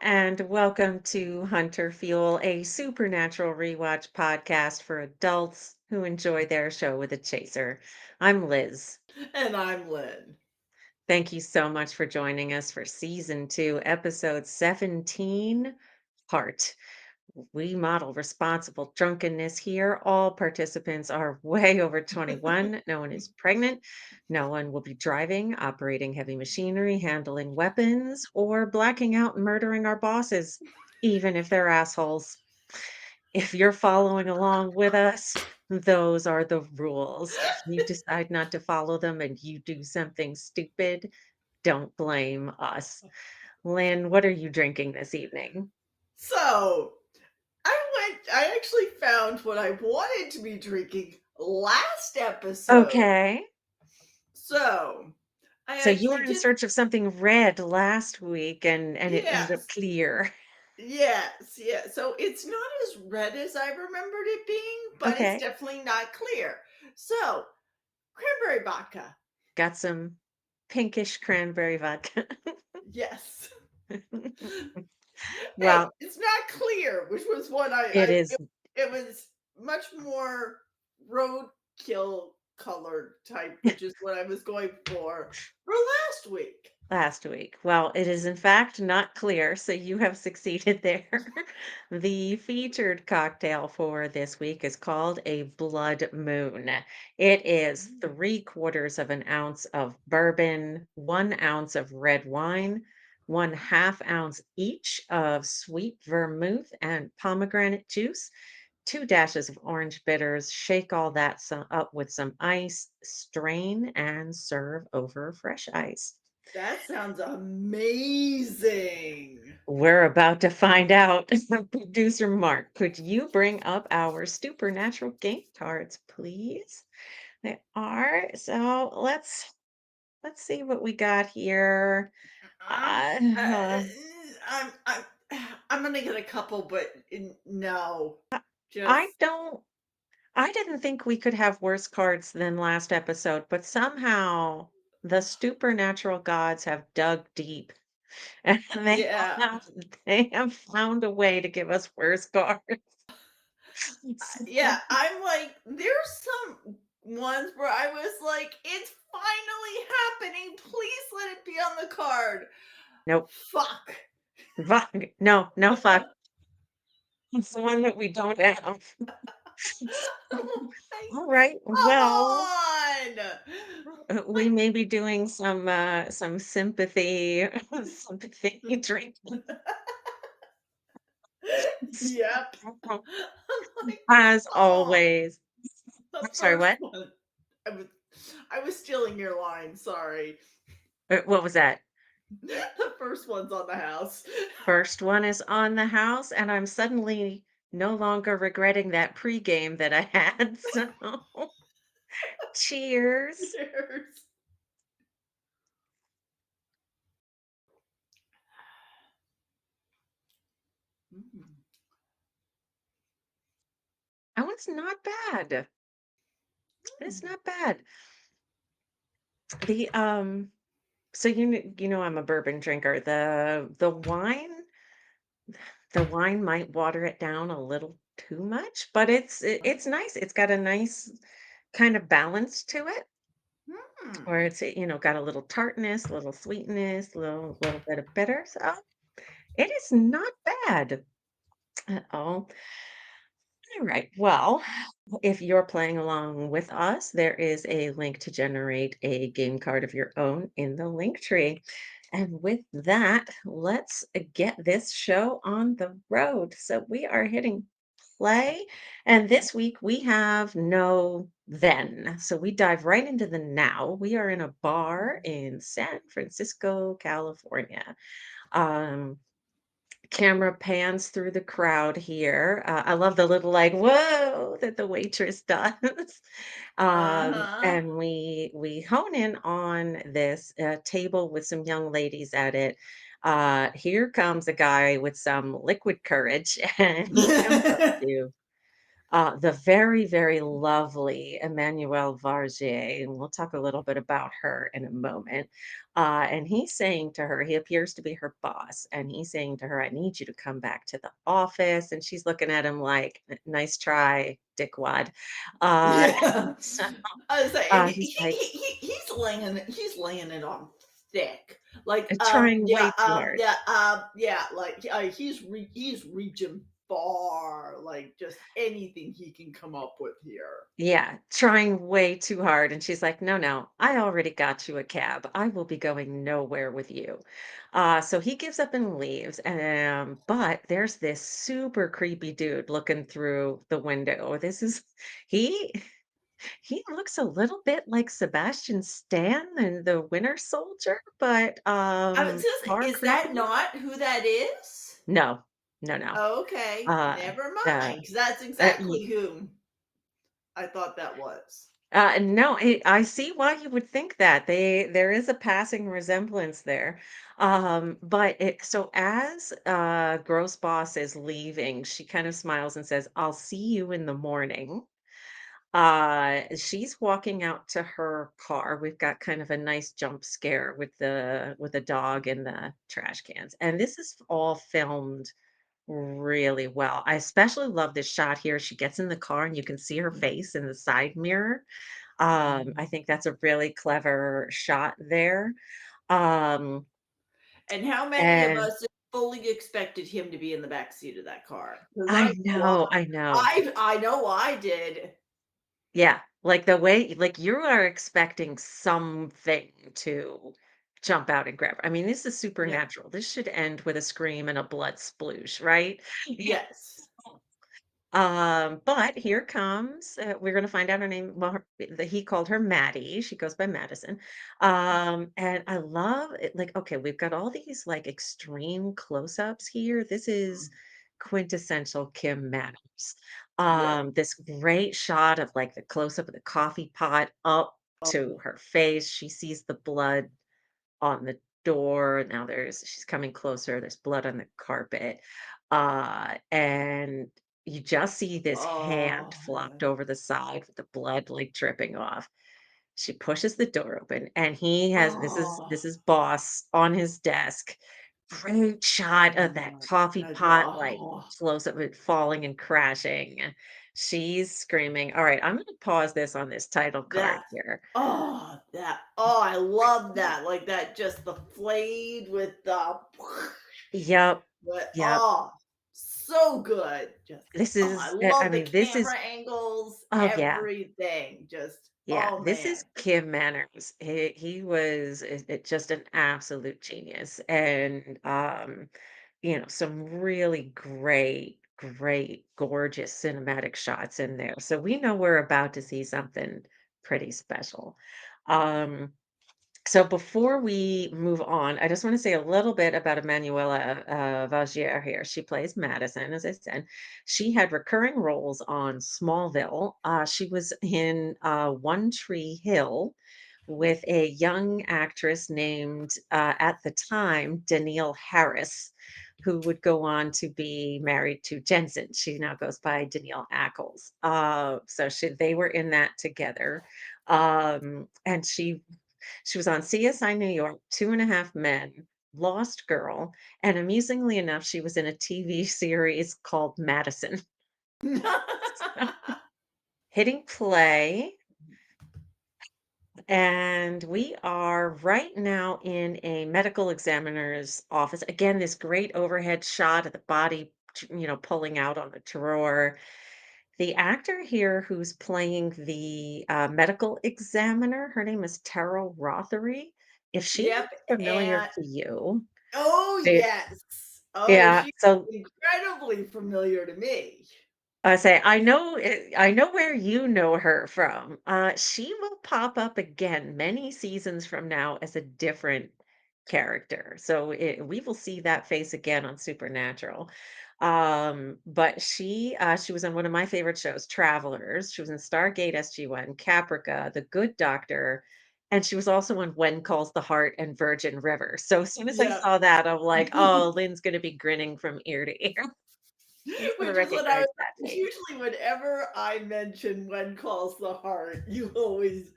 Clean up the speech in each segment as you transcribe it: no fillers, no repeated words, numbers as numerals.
and welcome to Hunter Fuel, a supernatural rewatch podcast for adults who enjoy their show with a chaser. I'm Liz. And I'm Lynn. Thank you so much for joining us for season 2, episode 17, Heart. We model responsible drunkenness here. All participants are way over 21. No one is pregnant. No one will be driving, operating heavy machinery, handling weapons, or blacking out and murdering our bosses, even if they're assholes. If you're following along with us, those are the rules. If you decide not to follow them and you do something stupid, don't blame us. Lynn, what are you drinking this evening? So, I actually found what I wanted to be drinking last episode. Okay. So, So I you were I in did, search of something red last week and it ended up yes, clear. yeah. So, it's not as red as I remembered it being, but it's Okay. definitely not clear. So, cranberry vodka. Got some pinkish cranberry vodka. Yes. Hey, Well, it's not clear, which was what it is it was much more roadkill colored type, which is what I was going for last week. last week. Well, it is in fact not clear, so you have succeeded there. The featured cocktail for this week is called a Blood Moon. It is Mm. 3/4 of an ounce of bourbon, 1 ounce of red wine, 1/2 ounce each of sweet vermouth and pomegranate juice, 2 dashes of orange bitters. Shake all that up with some ice, strain, and serve over fresh ice. That sounds amazing. We're about to find out. Producer Mark, could you bring up our supernatural game cards, please? They are. So let's see what we got here. Um, uh, Uh, I'm I'm I'm gonna get a couple, but no, I just don't I didn't think we could have worse cards than last episode, but somehow the supernatural gods have dug deep and yeah. they have found a way to give us worse cards. Yeah, I'm like, there's some ones where I was like, it's finally happening. Please let it be on the card. Nope. Fuck. No, no fuck. It's the one that we don't have. I'm like, All right. come Well, on. we Like, may be doing some sympathy sympathy drinking yep. I'm like, as oh, always. the I'm sorry, first what? one. I was I was stealing your line, sorry. What was that? The first one's on the house. First one is on the house, and I'm suddenly no longer regretting that pregame that I had. So cheers. Cheers. Mm. Oh, it's not bad. It's not bad. The So you know I'm a bourbon drinker. The wine might water it down a little too much, but it's nice. It's got a nice kind of balance to it, where Mm. it's got a little tartness, a little sweetness, little bit of bitter. So it is not bad at all. All right. Well, if you're playing along with us, there is a link to generate a game card of your own in the link tree. And with that, let's get this show on the road. So we are hitting play. And this week we have no then. So we dive right into the now. We are in a bar in San Francisco, California. Um, Camera pans through the crowd here. I love the little like whoa that the waitress does. Uh-huh. And we hone in on this table with some young ladies at it. Here comes a guy with some liquid courage, and he comes up to you. the very, very lovely Emmanuelle Vargier, and we'll talk a little bit about her in a moment. And he's saying to her, he appears to be her boss, and he's saying to her, "I need you to come back to the office." And she's looking at him like, "Nice try, dickwad." Yeah. So, I was saying, and he he's he like, he he's laying it on thick. Like, trying way too hard. yeah, like, he's reaching far, like, just anything he can come up with here. Yeah, trying way too hard. And she's like, "No, no, I already got you a cab. I will be going nowhere with you." So he gives up and leaves. But there's this super creepy dude looking through the window. He he looks a little bit like Sebastian Stan and the Winter Soldier, but I was just far is that creepier. not who that is? No, no, no. Okay, Uh, never uh, mind, 'cause that's uh, exactly whom I thought that was. No, I see why you would think that. There is a passing resemblance there. But so as Gross Boss is leaving, she kind of smiles and says, "I'll see you in the morning." She's walking out to her car. We've got kind of a nice jump scare with the dog and the trash cans. And this is all filmed really well. I especially love this shot here. She gets in the car and you can see her face in the side mirror. I Mhm. think that's a really clever shot there. Um, And how many of and us fully expected him to be in the back seat of that car? Because I know, I know. I know I did. Yeah, like the way like you are expecting something to jump out and grab her. I mean, this is Yeah. supernatural. This should end with a scream and a blood sploosh, right? Yes. But here comes, we're gonna find out her name. Well, he called her Maddie. She goes by Maddison. And I love it. Like, okay, we've got all these like extreme close-ups here. This is quintessential Kim Manners. Yeah. This great shot of like the close-up of the coffee pot up to Oh. her face. She sees the blood on the door. Now she's coming closer. There's blood on the carpet. And you just see this hand Oh. flopped over the side with the blood like dripping off. She pushes the door open and he has Oh. this is boss on his desk. Great shot Oh of that my coffee god. pot like Oh. close up it falling and crashing. She's screaming. All right, I'm gonna pause this on this title card That here. I love that, like, that just the flayed with the Yep. but, Yep. so good. Just, I I love the mean, this is camera angles, oh, yeah. everything, just Yeah, oh, this man. is Kim Manners. He was just an absolute genius, and some really great, gorgeous cinematic shots in there. So we know we're about to see something pretty special. Um, so before we move on, I just want to say a little bit about Emanuela Vagier here. She plays Madison, as I said. She had recurring roles on Smallville. She was in One Tree Hill with a young actress named, at the time, Danielle Harris, who would go on to be married to Jensen. She now goes by Danielle Ackles. They were in that together. And she was on CSI New York, Two and a Half Men, Lost Girl, and amusingly enough, she was in a TV series called Maddison. Hitting play, and we are right now in a medical examiner's office. Again, this great overhead shot of the body, pulling out on the drawer. The actor here who's playing the medical examiner, her name is Tara Rothery. If she Yep, looks familiar and to you, oh, it yes. Oh, yeah, she's so incredibly familiar to me. I say I know where you know her from. She will pop up again many seasons from now as a different character. So we will see that face again on Supernatural. But she was on one of my favorite shows, Travelers. She was in Stargate SG-1, Caprica, The Good Doctor, and she was also on When Calls the Heart and Virgin River. So as soon as I Yep. saw that, I'm like, oh, Lynn's gonna be grinning from ear to ear. He's gonna Which is what I recognize was that like, face. usually whenever I mention "When Calls the Heart," you always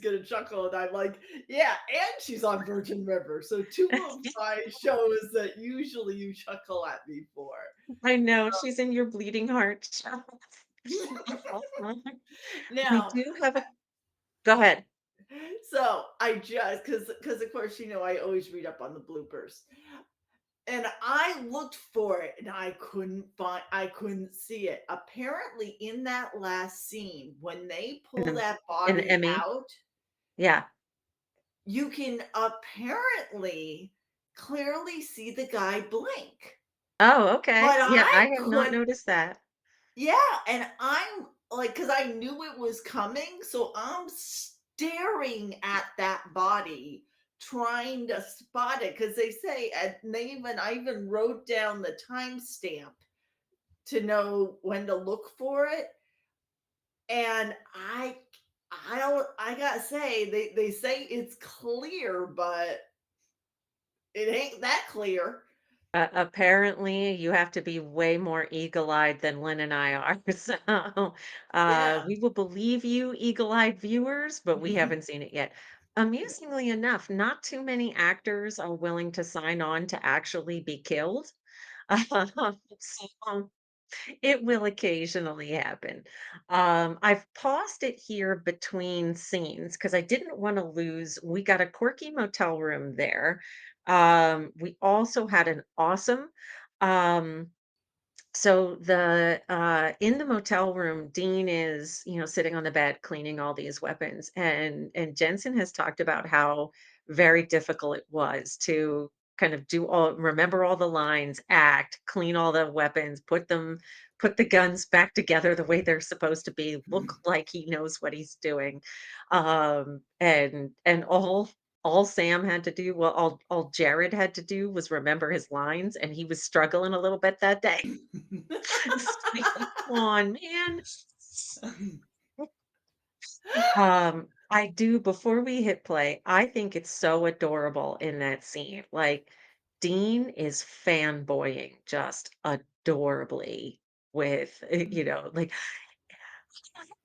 get a chuckle, and I'm like, "Yeah, and she's on Virgin River." So 2 of my shows that usually you chuckle at me for. I know, she's in your bleeding heart show. We Now, do have a go ahead. so I just because of course, I always read up on the bloopers. And I looked for it and I couldn't see it. Apparently in that last scene, when they In pull the that in the body Emmy. out, Yeah. you can apparently clearly see the guy blink. Oh, okay. But Yeah, I I have not could noticed that. Yeah, and I'm like, because I knew it was coming, so I'm staring at that body, trying to spot it. Because they say, and I even wrote down the timestamp to know when to look for it. And I gotta say, they say it's clear, but it ain't that clear. Apparently, you have to be way more eagle-eyed than Lynn and I are. So, Yeah. we will believe you, eagle-eyed viewers, but we haven't seen it yet. Amusingly enough, not too many actors are willing to sign on to actually be killed. So it will occasionally happen. I've paused it here between scenes because I didn't want to lose. We got a quirky motel room there. We also had an awesome um, so the in the motel room, Dean is, sitting on the bed cleaning all these weapons. And Jensen has talked about how very difficult it was to kind of remember all the lines, act, clean all the weapons, put the guns back together the way they're supposed to be, look like he knows what he's doing. And all Sam had to do, well, all Jared had to do was remember his lines, and he was struggling a little bit that day. Like, come on, man. I do before we hit play, I think it's so adorable in that scene. Like, Dean is fanboying just adorably with, like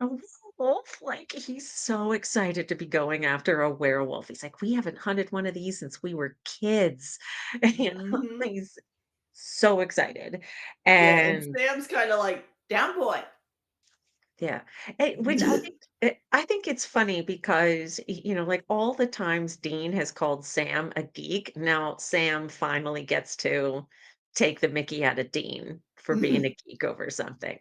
a werewolf. Like, he's so excited to be going after a werewolf. He's like, we haven't hunted one of these since we were kids. Mhm. He's so excited. Yeah, and And Sam's kinda like, "Down boy." yeah, which I think it's funny because, like, all the times Dean has called Sam a geek, now Sam finally gets to take the mickey out of Dean for being a geek over something.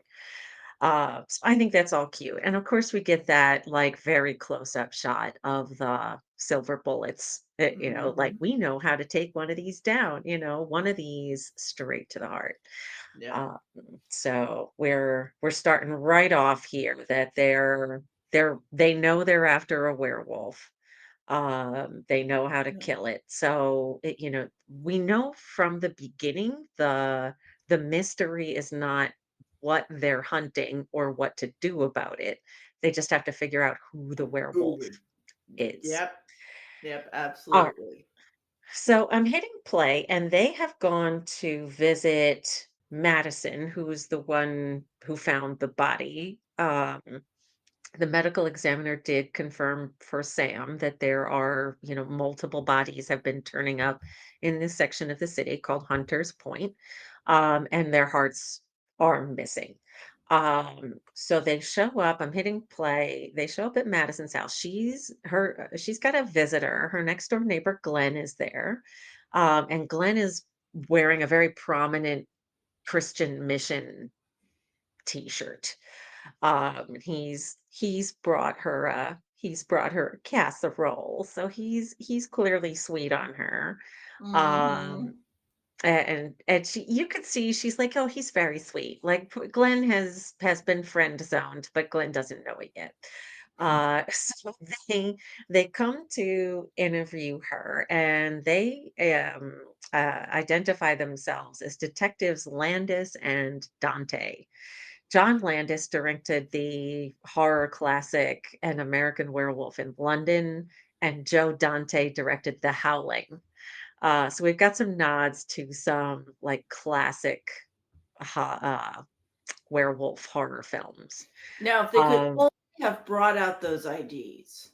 So I think that's all cute, and of course, we get that, like, very close-up shot of the silver bullets, like, Mhm. we know how to take one of these down, one of these straight to the heart. Yeah. Um, so we're starting right off here that they know they're after a werewolf. They know how to Yeah. kill it. So we know from the beginning the mystery is not what they're hunting or what to do about it. They just have to figure out who the Who werewolf would is. Yep. Yep, All absolutely. so I'm hitting play, and they have gone to visit Maddison, who is the one who found the body. The medical examiner did confirm for Sam that there are, multiple bodies have been turning up in this section of the city called Hunter's Point, and their hearts are missing. So they show up. I'm hitting play. They show up at Madison's house. She's got a visitor. Her next door neighbor Glenn is there, and Glenn is wearing a very prominent Christian mission T-shirt. He's brought her a casserole, so he's clearly sweet on her. Um, Mhm. and you could see she's like, oh, he's very sweet. Like Glenn has been friend zoned, but Glenn doesn't know it yet. So they come to interview her, and they identify themselves as detectives Landis and Dante. John Landis directed the horror classic An American Werewolf in London, and Joe Dante directed The Howling. So we've got some nods to some like classic werewolf horror films. Now, if they could Um, only have brought out those IDs.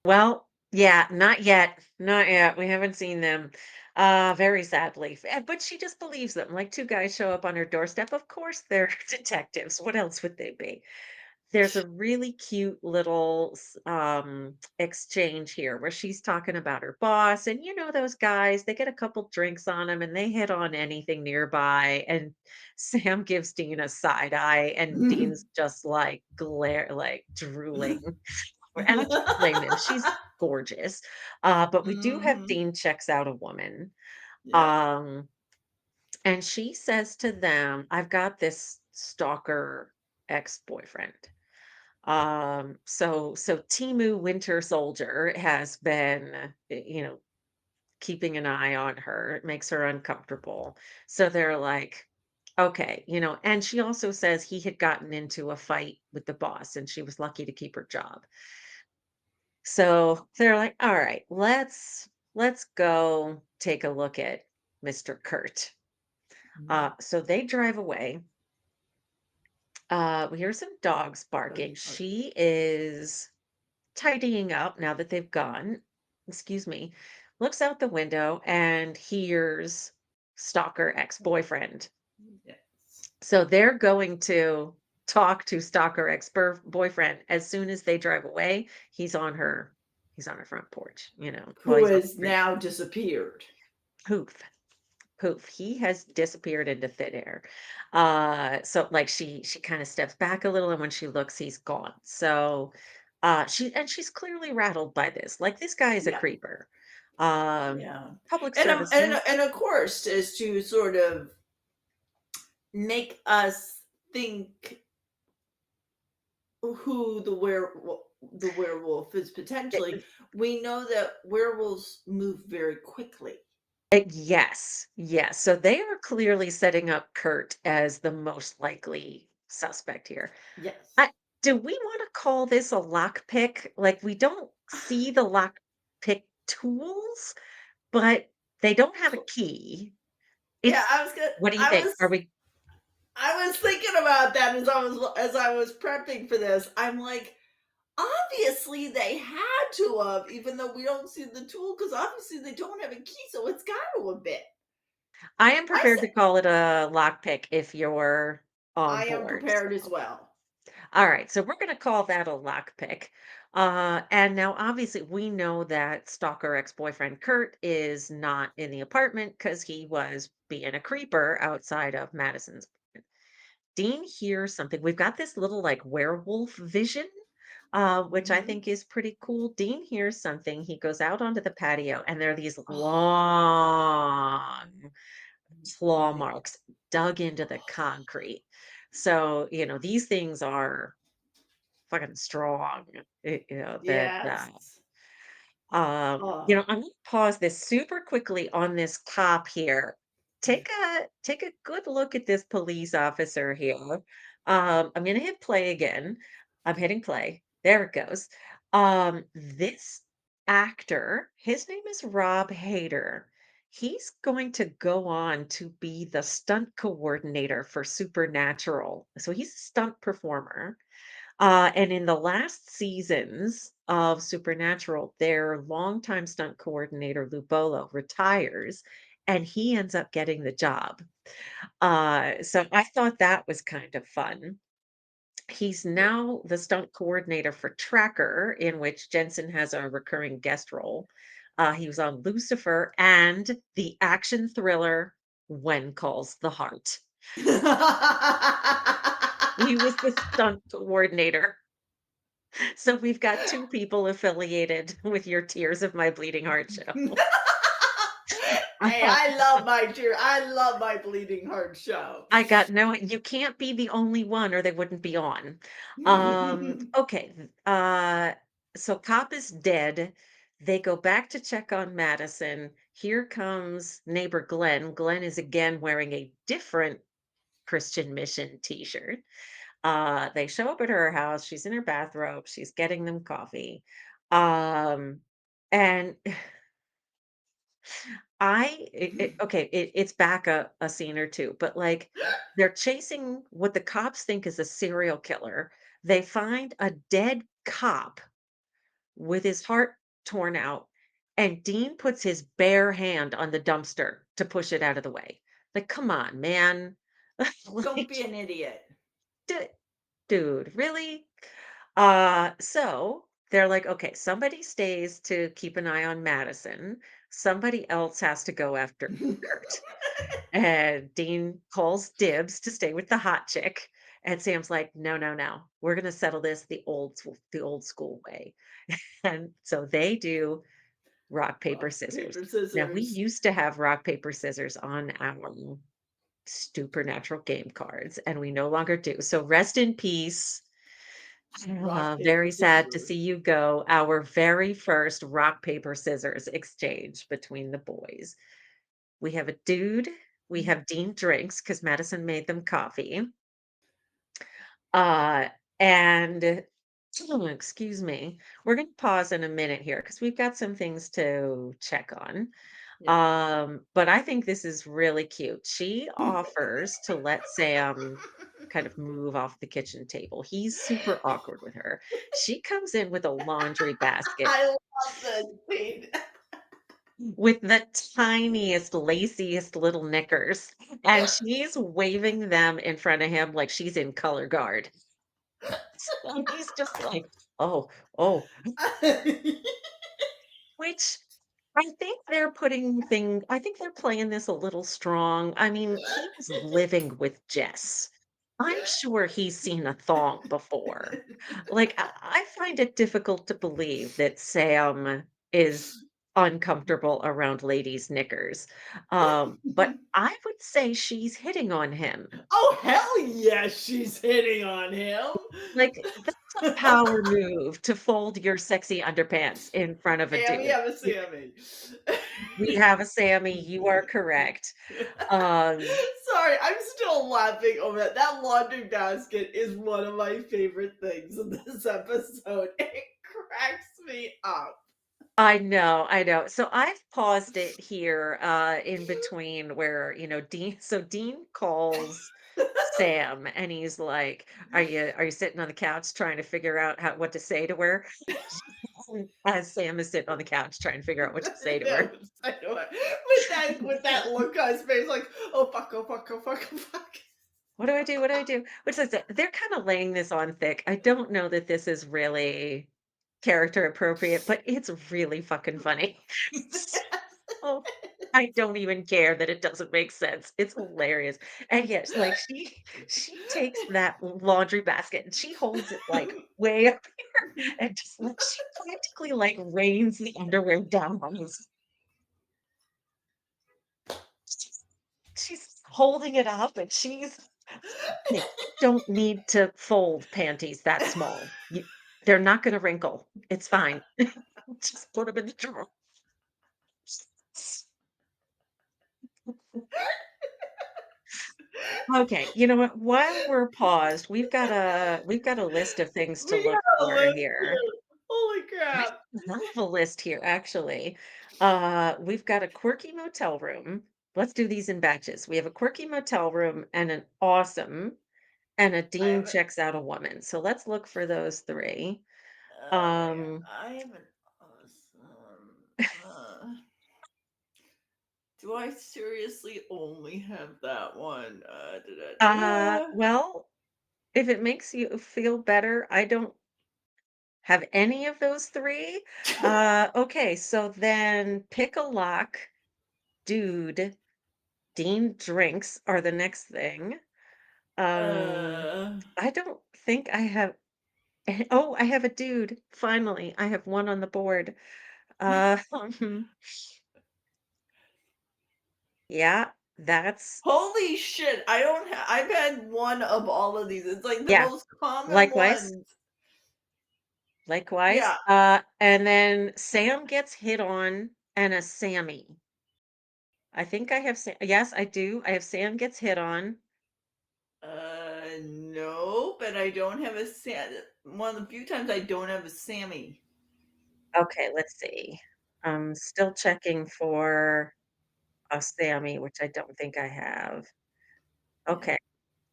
well, yeah, not yet, not yet. We haven't seen them, very sadly. But she just believes them. Like two guys show up on her doorstep. Of course, they're detectives. What else would they be? There's a really cute little exchange here where she's talking about her boss, and those guys, they get a couple drinks on them and they hit on anything nearby. And Sam gives Dean a side eye, and Dean's just like glare, like drooling. And I can't blame him. She's gorgeous. But we do have Mhm. Dean checks out a woman. Yep. Um, and she says to them, I've got this stalker ex-boyfriend. So Timu Winter Soldier has been, keeping an eye on her. It makes her uncomfortable. So they're like, okay, and she also says he had gotten into a fight with the boss and she was lucky to keep her job. So they're like, all right, let's go take a look at Mr. Kurt. Mhm. So they drive away. We hear some dogs barking. Doggy bark. She is tidying up now that they've gone, excuse me, looks out the window and hears stalker ex-boyfriend. Yes. So they're going to talk to stalker ex-boyfriend as soon as they drive away. He's on her front porch, well, Who he's on the has street. now disappeared. Poof, poof. He has disappeared into thin air. So like she kind of steps back a little, and when she looks, he's gone. So she's clearly rattled by this. Like this guy is a Yeah, creeper. Um, yeah. Public And, service announcement. and of course, is to sort of make us think who the werewolf is potentially. We know that werewolves move very quickly. Yes, yes. So they are clearly setting up Kurt as the most likely suspect here. Yes. I, do we want to call this a lockpick? Like we don't see the lockpick tools, but they don't have a key. Yeah, It's What do you think? Are we I was thinking about that as I was prepping for this. I'm like, obviously they had to have, even though we don't see the tool, because obviously they don't have a key, so it's got to have been. I am I prepared said to call it a lockpick if you're on I am board. prepared as well. All right, so we're going to call that a lockpick. And now, obviously, we know that stalker ex-boyfriend Kurt is not in the apartment because he was being a creeper outside of Madison's. Dean hears something. We've got this little like werewolf vision, which I Mhm. think is pretty cool. Dean hears something. He goes out onto the patio, and there are these Oh, long claw yeah. marks dug into the concrete. So, these things are fucking strong. That Yes. I'm gonna pause this super quickly on this cop here. Take a good look at this police officer here. I'm gonna hit play again. I'm hitting play. There it goes. This actor, his name is Rob Hader. He's going to go on to be the stunt coordinator for Supernatural. So he's a stunt performer. And in the last seasons of Supernatural, their longtime stunt coordinator, Lou Bolo, retires and he ends up getting the job. So I thought that was kind of fun. He's Yeah. now the stunt coordinator for Tracker, in which Jensen has a recurring guest role. He was on Lucifer and the action thriller When Calls the Heart. He was the stunt coordinator. So we've got 2 people affiliated with your Tears of My Bleeding Heart show. Hey, I love my bleeding heart show. I got no you can't be the only one or they wouldn't be on. Okay, so cop is dead. They go back to check on Madison. Here comes neighbor Glenn. Glenn is again wearing a different Christian Mission T-shirt. They show up at her house. She's in her bathrobe. She's getting them coffee. Um, and okay, it's back a scene or 2, but, like, they're chasing what the cops think is a serial killer. They find a dead cop with his heart torn out, and Dean puts his bare hand on the dumpster to push it out of the way. Like, come on, man. Don't Like, be an idiot. du dude, really? So they're like, okay, somebody stays to keep an eye on Madison. Somebody else has to go after Kurt. And Dean calls dibs to stay with the hot chick. And Sam's like, no, no, no. We're gonna settle this the old school way. And so they do rock, paper, Rock, scissors. paper, Now we scissors. used to have rock, paper, scissors on our Supernatural game cards, and we no longer do. So rest in peace. Rock, paper, Very sad to scissors. see you go. Our very first rock, paper, scissors exchange between the boys. We have a dude. We have Dean drinks because Madison made them coffee. Uh, and excuse me, we're going to pause in a minute here because we've got some things to check on. Yeah. But I think this is really cute. She offers to let Sam kind of move off the kitchen table. He's super awkward with her. She comes in with a laundry basket I love this scene. with the tiniest, laciest little knickers, and she's waving them in front of him like she's in color guard. And he's just like, "Oh, oh," which I think they're playing this a little strong. I mean, he was living with Jess. I'm sure he's seen a thong before. Like, I find it difficult to believe that Sam is uncomfortable around ladies' knickers. But I would say she's hitting on him. Oh, hell yes, she's hitting on him. Like, that's a power move to fold your sexy underpants in front of a Sammy, dude. have a Sammy. We have a Sammy, you are correct. Um, Sorry, I'm still laughing over that. That laundry basket is one of my favorite things in this episode. It cracks me up. I know, I know. So I've paused it here, in between where, Dean calls Sam and he's like, "Are you sitting on the couch trying to figure out what to say to her?" As Sam is sitting on the couch trying to figure out what to say to Yeah, her. I know it. With that look on his face, like, oh fuck, oh fuck, oh fuck, oh fuck. What do I do? What do I do? Which is they're kind of laying this on thick. I don't know that this is really character appropriate, but it's really fucking funny. So I don't even care that it doesn't make sense. It's hilarious. And yes, like she takes that laundry basket and she holds it like way up here and just like she practically like rains the underwear down on his. She's holding it up and "Hey, you don't need to fold panties that small. They're not gonna wrinkle. It's fine. Just put them in the drawer." Okay, you know what? While we're paused, we've got a list of things to We look got a for list here. here. Holy We crap. have a hell of a list here, actually. We've got a quirky motel room. Let's do these in batches. We have a quirky motel room and an awesome and a I Dean haven't checks out a woman. So let's look for those 3. oh my Um, god. I haven't awesome. Do I seriously only have that one? Da, da, da. well, if it makes you feel better, I don't have any of those 3. Okay, so then pick a lock, dude, Dean drinks are the next thing. Um, Uh, I don't think I have oh, I have a dude. Finally, I have one on the board. Uh, yeah, that's Holy shit! I don't. I've had one of all of these. It's like the yeah, most common likewise. ones. Likewise. Yeah. And then Sam gets hit on and a Sammy. I think I have yes, I do. I have Sam gets hit on. No, but I don't have a Sam. One of the few times I don't have a Sammy. Okay, let's see. I'm still checking for. a Sammy, which I don't think I have. Okay.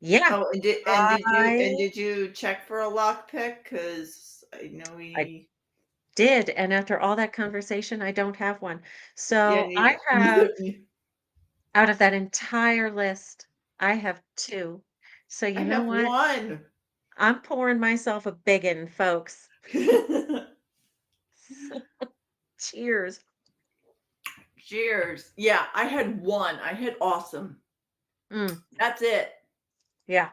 Yeah, Oh, I did you check for a lockpick? Because I know I we did, and after all that conversation, I don't have one. yeah, So, I neither. have out of that entire list, I have 2. So, I you know have what? 1. I'm pouring myself a biggin, folks. Cheers. Cheers. Yeah, I had 1. I had awesome. Mm, That's it, yeah,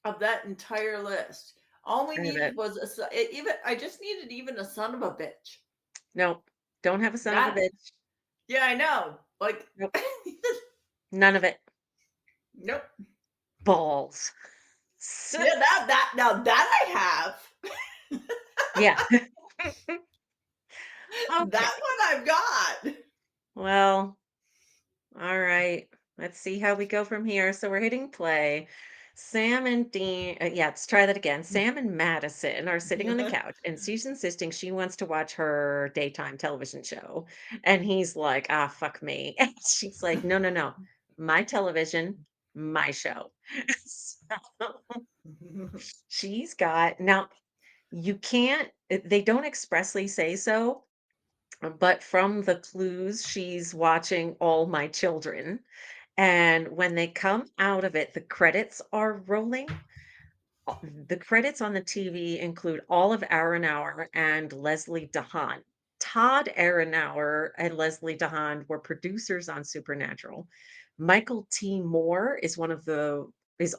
of that entire list. All we I have needed it. was a so e even I just needed even a son of a bitch. Nope, don't have a son of a That bitch. yeah, I know. Like Nope, none of it. nope. Balls. Yeah, that now that I have. Yeah. That Okay. one I've got. Well, all right. Let's see how we go from here. So we're hitting play. Sam and Dean, yeah, let's try that again. Sam and Madison are sitting on the couch, and she's insisting she wants to watch her daytime television show. And he's like, ah, fuck me. And she's like, no, no, no. My television, my show. So she's got, now you can't, they don't expressly say so, but from the clues, she's watching All My Children. And when they come out of it, the credits are rolling. The credits on the TV include Olive Aronauer and Leslie DeHaan. Todd Aronauer and Leslie DeHaan were producers on Supernatural. Michael T. Moore is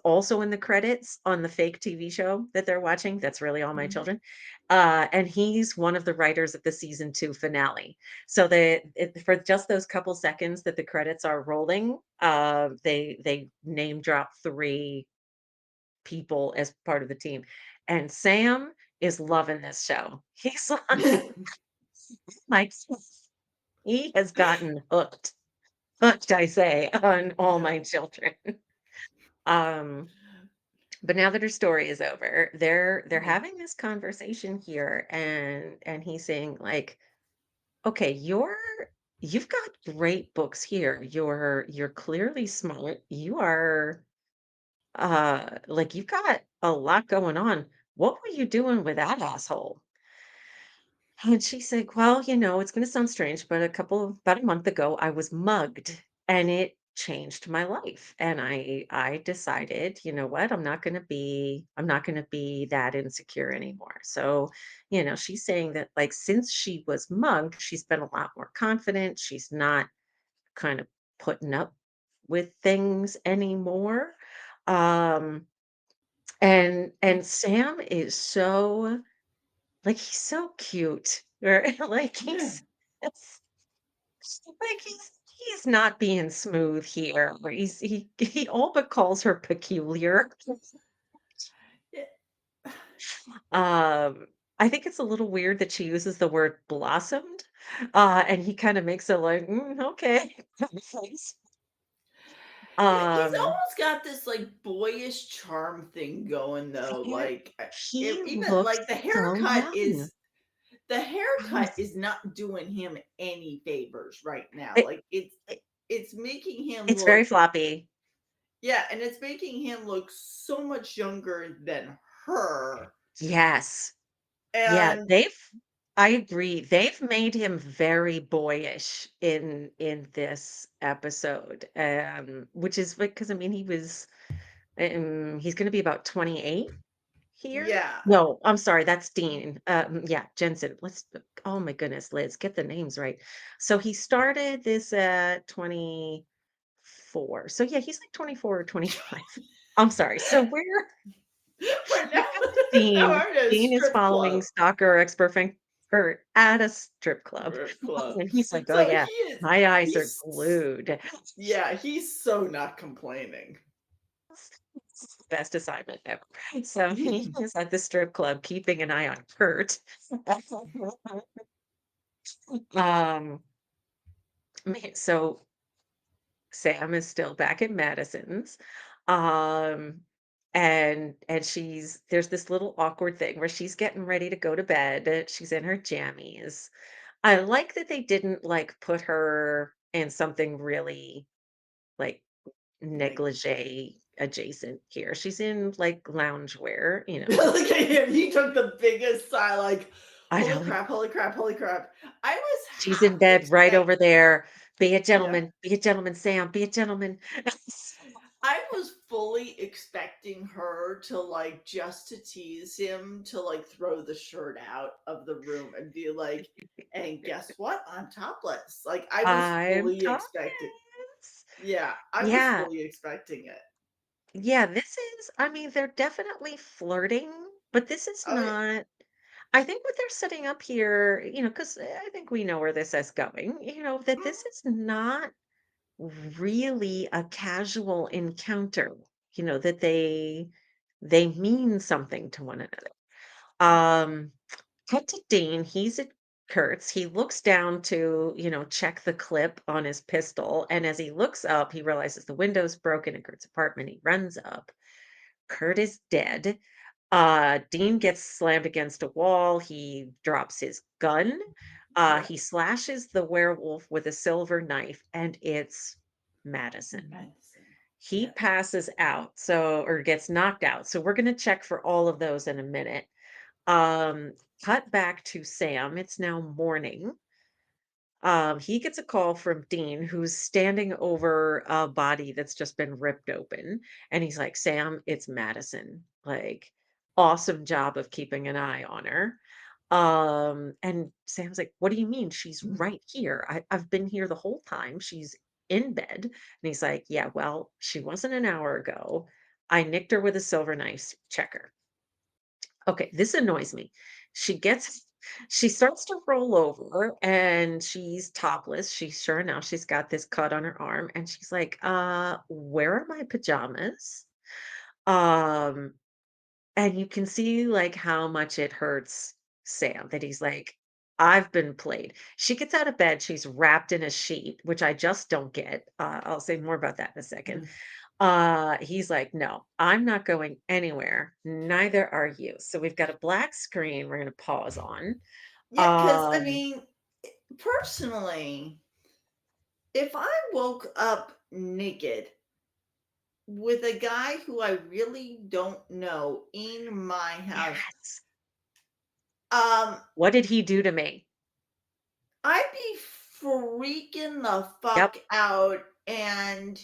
also in the credits on the fake TV show that they're watching. That's really All My Children. And he's one of the writers of the season 2 finale. So for just those couple seconds that the credits are rolling, they name drop 3 people as part of the team. And Sam is loving this show. He's like he has gotten hooked, I say, on All My Children. Um, but now that her story is over, they're having this conversation here, and he's saying like, okay, you've got great books here. You're clearly smart. You are like you've got a lot going on. What were you doing with that asshole? And she's like, well, it's going to sound strange, but about a month ago, I was mugged and it changed my life. And I decided, you know what, I'm not going to be that insecure anymore. So, she's saying that like since she was mugged, she's been a lot more confident. She's not kind of putting up with things anymore. Um, and Sam is so like, he's so cute, or like, Yeah. he's not being smooth here, or he all but calls her peculiar. Yeah. I think it's a little weird that she uses the word blossomed, and he kinda makes it like, "Mm, okay." Face. Yeah, he's Um, almost got this, like, boyish charm thing going though, and like, he even, looks like, so young. the haircut Yes. is not doing him any favors right now, It like, it it's making him it's very look floppy. yeah, and it's making him look so much younger than her, Yes. Yeah, and I agree. They've made him very boyish in this episode, which is because I mean he's going to be about 28 here. yeah. No, I'm sorry, that's Dean. Yeah, Jensen. Oh my goodness, Liz, get the names right. So he started this at 24. So yeah, he's like 24 or 25. I'm sorry. So we're We're now now Dean. we're at a Dean is strip following club stalker ex-boyfriend Kurt at a strip club, strip club. and he's like, "Oh, So yeah, my eyes are he's glued." yeah, he's so not complaining. Best assignment ever. So he is at the strip club keeping an eye on Kurt. Um, so Sam is still back at Madison's, um, and there's this little awkward thing where she's getting ready to go to bed, she's in her jammies. I like that they didn't, like, put her and something really, like, Like, negligee adjacent here. She's in, like, loungewear, look at him. He took the biggest sigh, like, I holy know, like, crap, holy crap, holy crap. I was she's in half bed right expect over there. yeah. Be a gentleman, Sam, be a gentleman." I was fully expecting her to, like, just to tease him, to, like, throw the shirt out of the room and be like, "And guess what? I'm topless." Like, I was I'm fully expecting topless. yeah, I was Yeah. fully expecting it. Yeah, this is I mean, they're definitely flirting, but this is Oh, yeah. not I think what they're setting up here, because I think we know where this is going, that this Mhm, is not really a casual encounter, that they mean something to one another. yeah, Um, cut to Dean, he's at Kurt's. He looks down to, check the clip on his pistol, and as he looks up, he realizes the window's broken in Kurt's apartment. He runs up. Kurt is dead. Dean gets slammed against a wall. He drops his gun. yeah. He slashes the werewolf with a silver knife, and it's Maddison. Medicine. He Yeah. passes out, or gets knocked out. So we're going to check for all of those in a minute. Um, cut back to Sam. It's now morning. He gets a call from Dean, who's standing over a body that's just been ripped open. And he's like, Sam, it's Maddison. Like, awesome job of keeping an eye on her. And Sam's like, what do you mean? She's Mhm. right here. I've been here the whole time. She's in bed. And he's like, yeah, well, she wasn't an hour ago. I nicked her with a silver knife. Check her. Okay, this annoys me. She starts to roll over and she's topless. Sure enough, she's got this cut on her arm and she's like, where are my pajamas?" Um, and you can see like how much it hurts Sam that he's like, I've been played. She gets out of bed, she's wrapped in a sheet, which I just don't get. I'll say more about that in a second. Mhm. He's like, "No, I'm not going anywhere. Neither are you." So we've got a black screen we're gonna pause on. Yeah, because I Um, mean, personally, if I woke up naked with a guy who I really don't know in my house, yes. um, What did he do to me? I'd be freaking the Yep, fuck out, and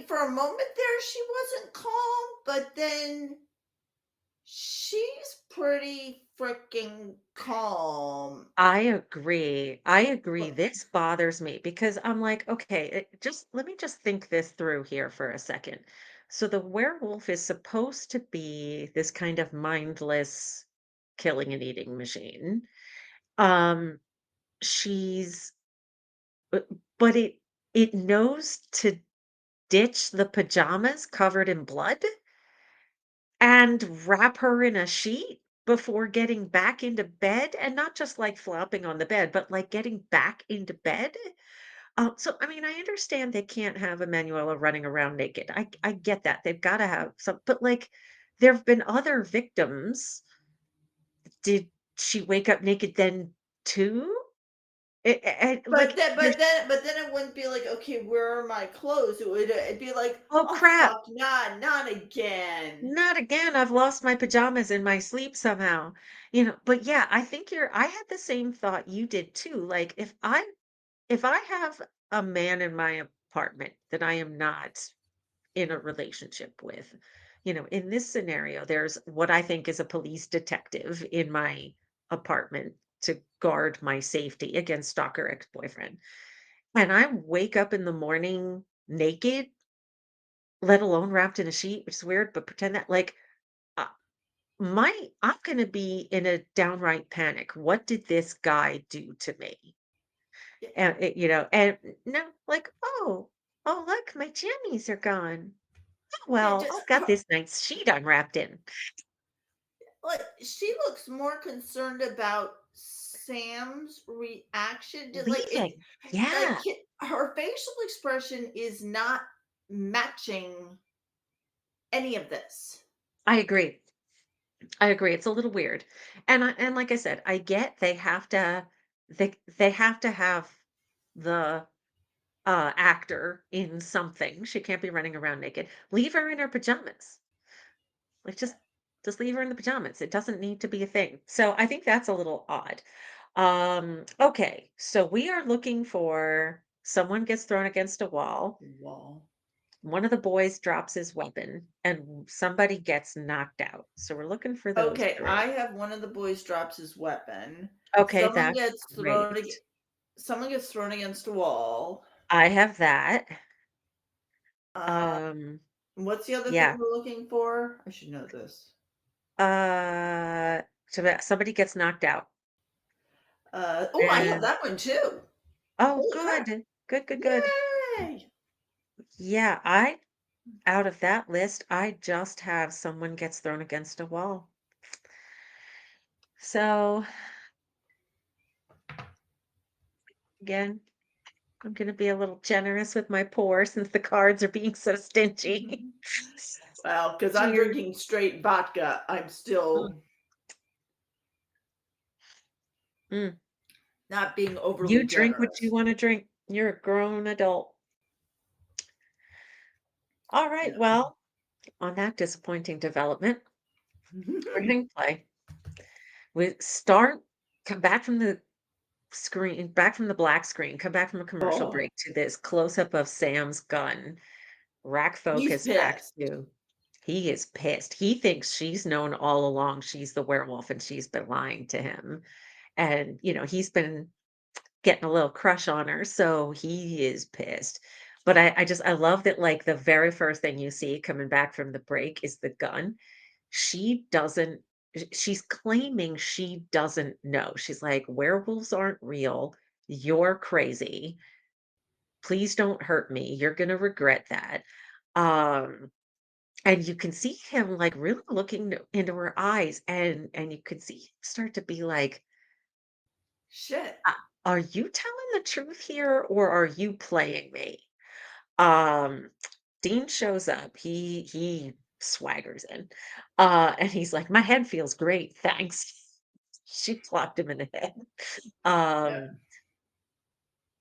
for a moment there, she wasn't calm, but then she's pretty freaking calm. I agree. I agree. But This bothers me because I'm like, okay, just let me just think this through here for a second. So the werewolf is supposed to be this kind of mindless killing and eating machine. Um, she's But but it knows to ditch the pajamas covered in blood and wrap her in a sheet before getting back into bed, and not just, like, flopping on the bed, but, like, getting back into bed. So, I mean, I understand they can't have Emanuela running around naked. I get that. They've gotta have some but, like, there've been other victims. Did she wake up naked then too? Like, there's but then it wouldn't be like, "Okay, where are my clothes?" It'd be like, "Oh, "Oh, crap. fuck, not again." Not again. I've lost my pajamas in my sleep somehow. But yeah, I had the same thought you did too. Like if I have a man in my apartment that I am not in a relationship with, in this scenario, there's what I think is a police detective in my apartment to guard my safety against stalker ex-boyfriend. And I wake up in the morning naked, let alone wrapped in a sheet, which is weird, but pretend that like uh, I'm gonna be in a downright panic. What did this guy do to me? Yeah, And no, like, oh, look, my jammies are gone. Oh, yeah, well, just I've got this nice sheet I'm wrapped in. like, she looks more concerned about Sam's reaction to, Leaving. Yeah, her facial expression is not matching any of this. I agree. I agree. It's a little weird. And like I said, I get they have to have the actor in something. She can't be running around naked. Leave her in her pajamas. Like, just leave her in the pajamas. It doesn't need to be a thing. So I think that's a little odd. Okay, so we are looking for someone gets thrown against a wall. Wall. One of the boys drops his weapon and somebody gets knocked out. So we're looking for those Okay, three. I have one of the boys drops his weapon. Okay, Someone that's gets great. thrown someone gets thrown against a wall. I have that. Uh, Um, what's the other thing yeah. we're looking for? I should know this. So that somebody gets knocked out. Oh, I have And that one too. oh, Holy crap. good. Good, good, good. Yay! Yeah, I out of that list, I just have someone gets thrown against a wall. So again, I'm gonna be a little generous with my pour since the cards are being so stingy. Well, because I'm Cheers. drinking straight vodka, I'm Mm, still mm. not being overly You drink what you generous. want to drink. You're a grown adult. All right. Yeah. Well, on that disappointing development, we're hitting play. We start, come back from the screen, back from the black screen, come back from a commercial Oh, break to this close up of Sam's gun. Rack he's focus back pissed. to he is pissed. He thinks she's known all along she's the werewolf and she's been lying to him. And, he's been getting a little crush on her, so he is pissed. But I love that, like, the very first thing you see coming back from the break is the gun. She doesn't she's claiming she doesn't know. She's like, "Werewolves aren't real. You're crazy. Please don't hurt me. You're gonna regret that." Um, and you can see him, like, really looking into her eyes, and you could see him start to be like, Shit. "Uh, are you telling the truth here, or are you playing me?" Um, Dean shows up. He swaggers in, and he's like, "My head feels great, thanks." She clocked him in the head. Yeah. Um,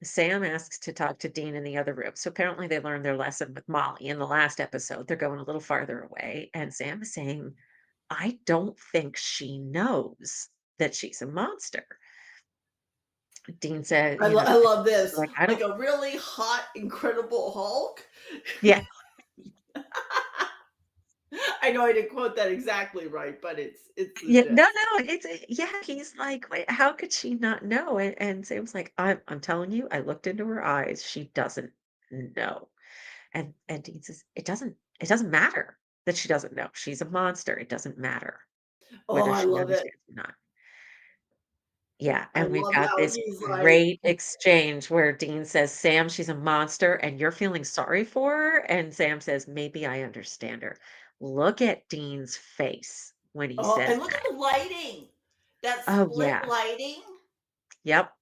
Sam asks to talk to Dean in the other room. So apparently they learned their lesson with Molly in the last episode. They're going a little farther away, and Sam is saying, "I don't think she knows that she's a monster." Dean said, I love this. like, "I Like don't." a really hot, Incredible Hulk. Yeah. I know I didn't quote that exactly right, but it's the Yeah, no, gist. no, yeah, he's like, "Wait, how could she not know?" And Sam's like, I'm telling you, I looked into her eyes, she doesn't know." And Dean says, "It doesn't matter that she doesn't know. She's a monster. It doesn't matter Oh, whether I she love it. understands or not." Yeah, I and we've love got how this he's like, great exchange where Dean says, "Sam, she's a monster, and you're feeling sorry for her?" And Sam says, "Maybe I understand her." Look at Dean's face when he oh, says and look at that. the lighting. That Oh, split yeah. lighting. Yep.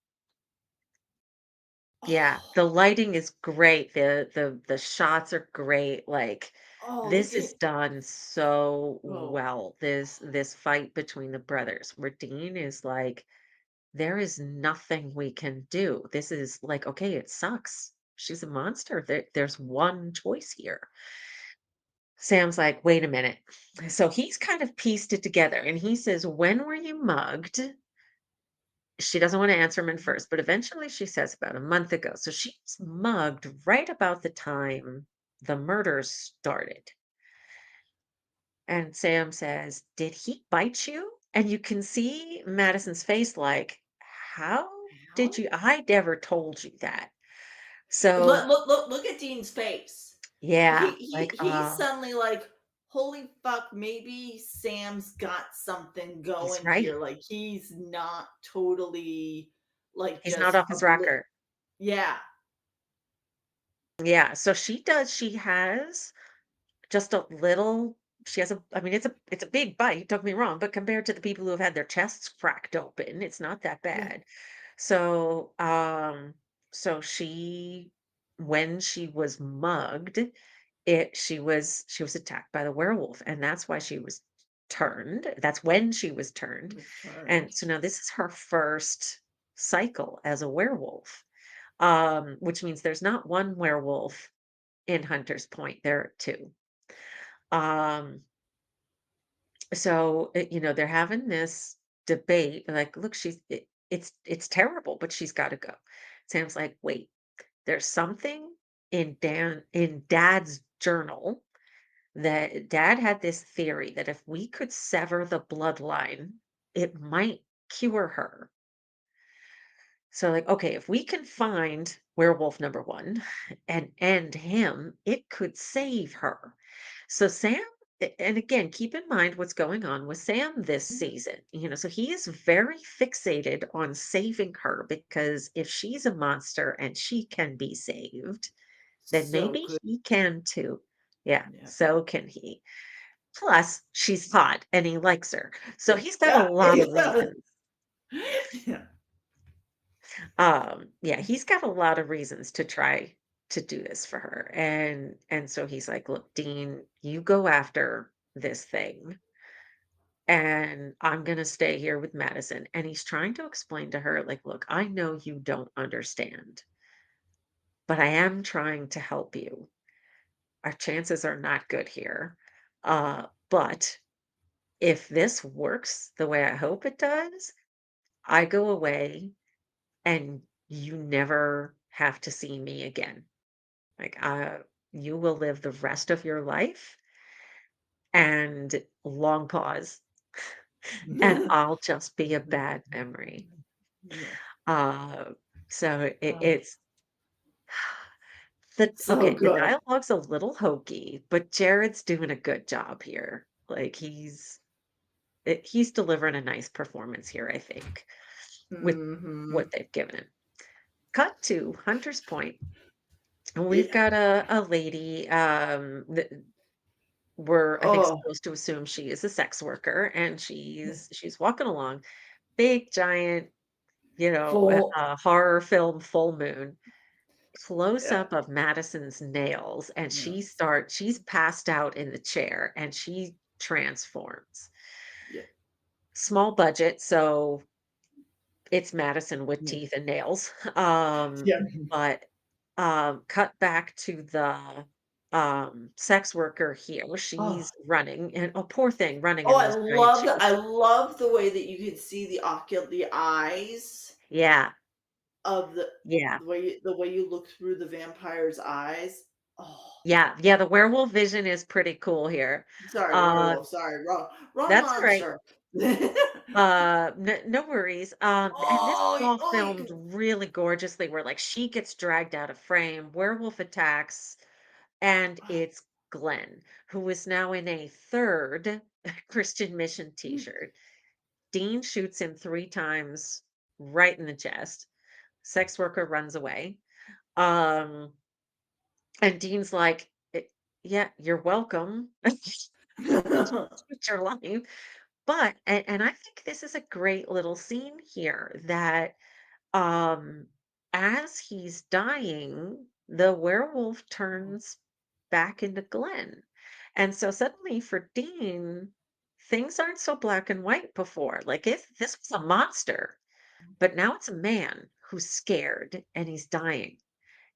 Yeah, Oh, the lighting is great, the shots are great, like, oh, look this at is done so oh, well, this fight between the brothers, where Dean is like, "There is nothing we can do. This is like, okay, it sucks. She's a monster. There's one choice here." Sam's like, "Wait a minute." So he's kind of pieced it together, and he says, "When were you mugged?" She doesn't want to answer him in first, but eventually she says about a month ago. So she was mugged right about the time the murders started. And Sam says, "Did he bite you?" And you can see Madison's face like, "How did how? you? I never told you that." So Look at Dean's face. yeah, like, He's suddenly like, "Holy fuck, maybe Sam's got something he's going right. here." Like, he's not totally, like, He's not just off his rocker. yeah. Yeah. So she has just a little she has a I mean, it's a big bite, don't get me wrong, but compared to the people who have had their chests cracked open, it's not that Yeah. bad. So, so she when she was mugged, she was attacked by the werewolf, and that's why she was turned. That's when she was turned. Was turned. And so now this is her first cycle as a werewolf. which means there's not one werewolf in Hunter's Point, there are 2. Um, so, they're having this debate, like, "Look, it's terrible, but she's gotta go." Sam's like, "Wait, there's something in Dad's journal that Dad had this theory that if we could sever the bloodline, it might cure her." So, like, okay, if we can find werewolf number 1 and end him, it could save her. So Sam, and again, keep in mind what's going on with Sam this season. So he is very fixated on saving her because if she's a monster and she can be saved, then So maybe good. he can too. Yeah, Yeah. so can he. Plus, she's hot and he likes her. So he's got a Yeah. lot of reasons. Yeah. Yeah, he's got a lot of reasons to try to do this for her. And so he's like, "Look, Dean, you go after this thing and I'm going to stay here with Madison." And he's trying to explain to her like, "Look, I know you don't understand, but I am trying to help you. Our chances are not good here. But if this works the way I hope it does, I go away and you never have to see me again. Like, you will live the rest of your life," and long pause, "and I'll just be a bad memory." Yeah. Uh, so Oh, it's the so okay, the good. dialogue's a little hokey, but Jared's doing a good job here. Like, he's delivering a nice performance here, I think, with what Mhm. they've given him. Cut to Hunter's Point, and we've Yeah. got a lady, we're, I think, Oh, supposed to assume she is a sex worker, and yeah. she's walking along, big giant, Full. horror film full moon, close Yeah. up of Madison's nails, and Yeah. she's passed out in the chair, and she transforms. Yeah. Small budget, so it's Madison with Yeah. teeth and nails. Yeah. But cut back to the sex worker here. Oh. She's running, and oh, poor thing, running Oh, in I those giant love the shoes. way that you could see the eyes Yeah, of yeah, the way you look through the vampire's eyes. Oh, yeah, yeah. The werewolf vision is pretty cool here. sorry, Uh, werewolf, sorry, wrong that's all right. monster. No worries. And this is Oh, all oh, filmed really gorgeously, where like she gets dragged out of frame, werewolf attacks, and it's Glenn, who is now in a third Christian Mission t-shirt. Dean shoots him 3 times right in the chest. Sex worker runs away. Um, and Dean's like, Yeah, you're welcome." Your life. But and I think this is a great little scene here that um as he's dying, the werewolf turns back into Glenn. And so suddenly for Dean, things aren't so black and white before. Like, if this was a monster, but now it's a man who's scared and he's dying.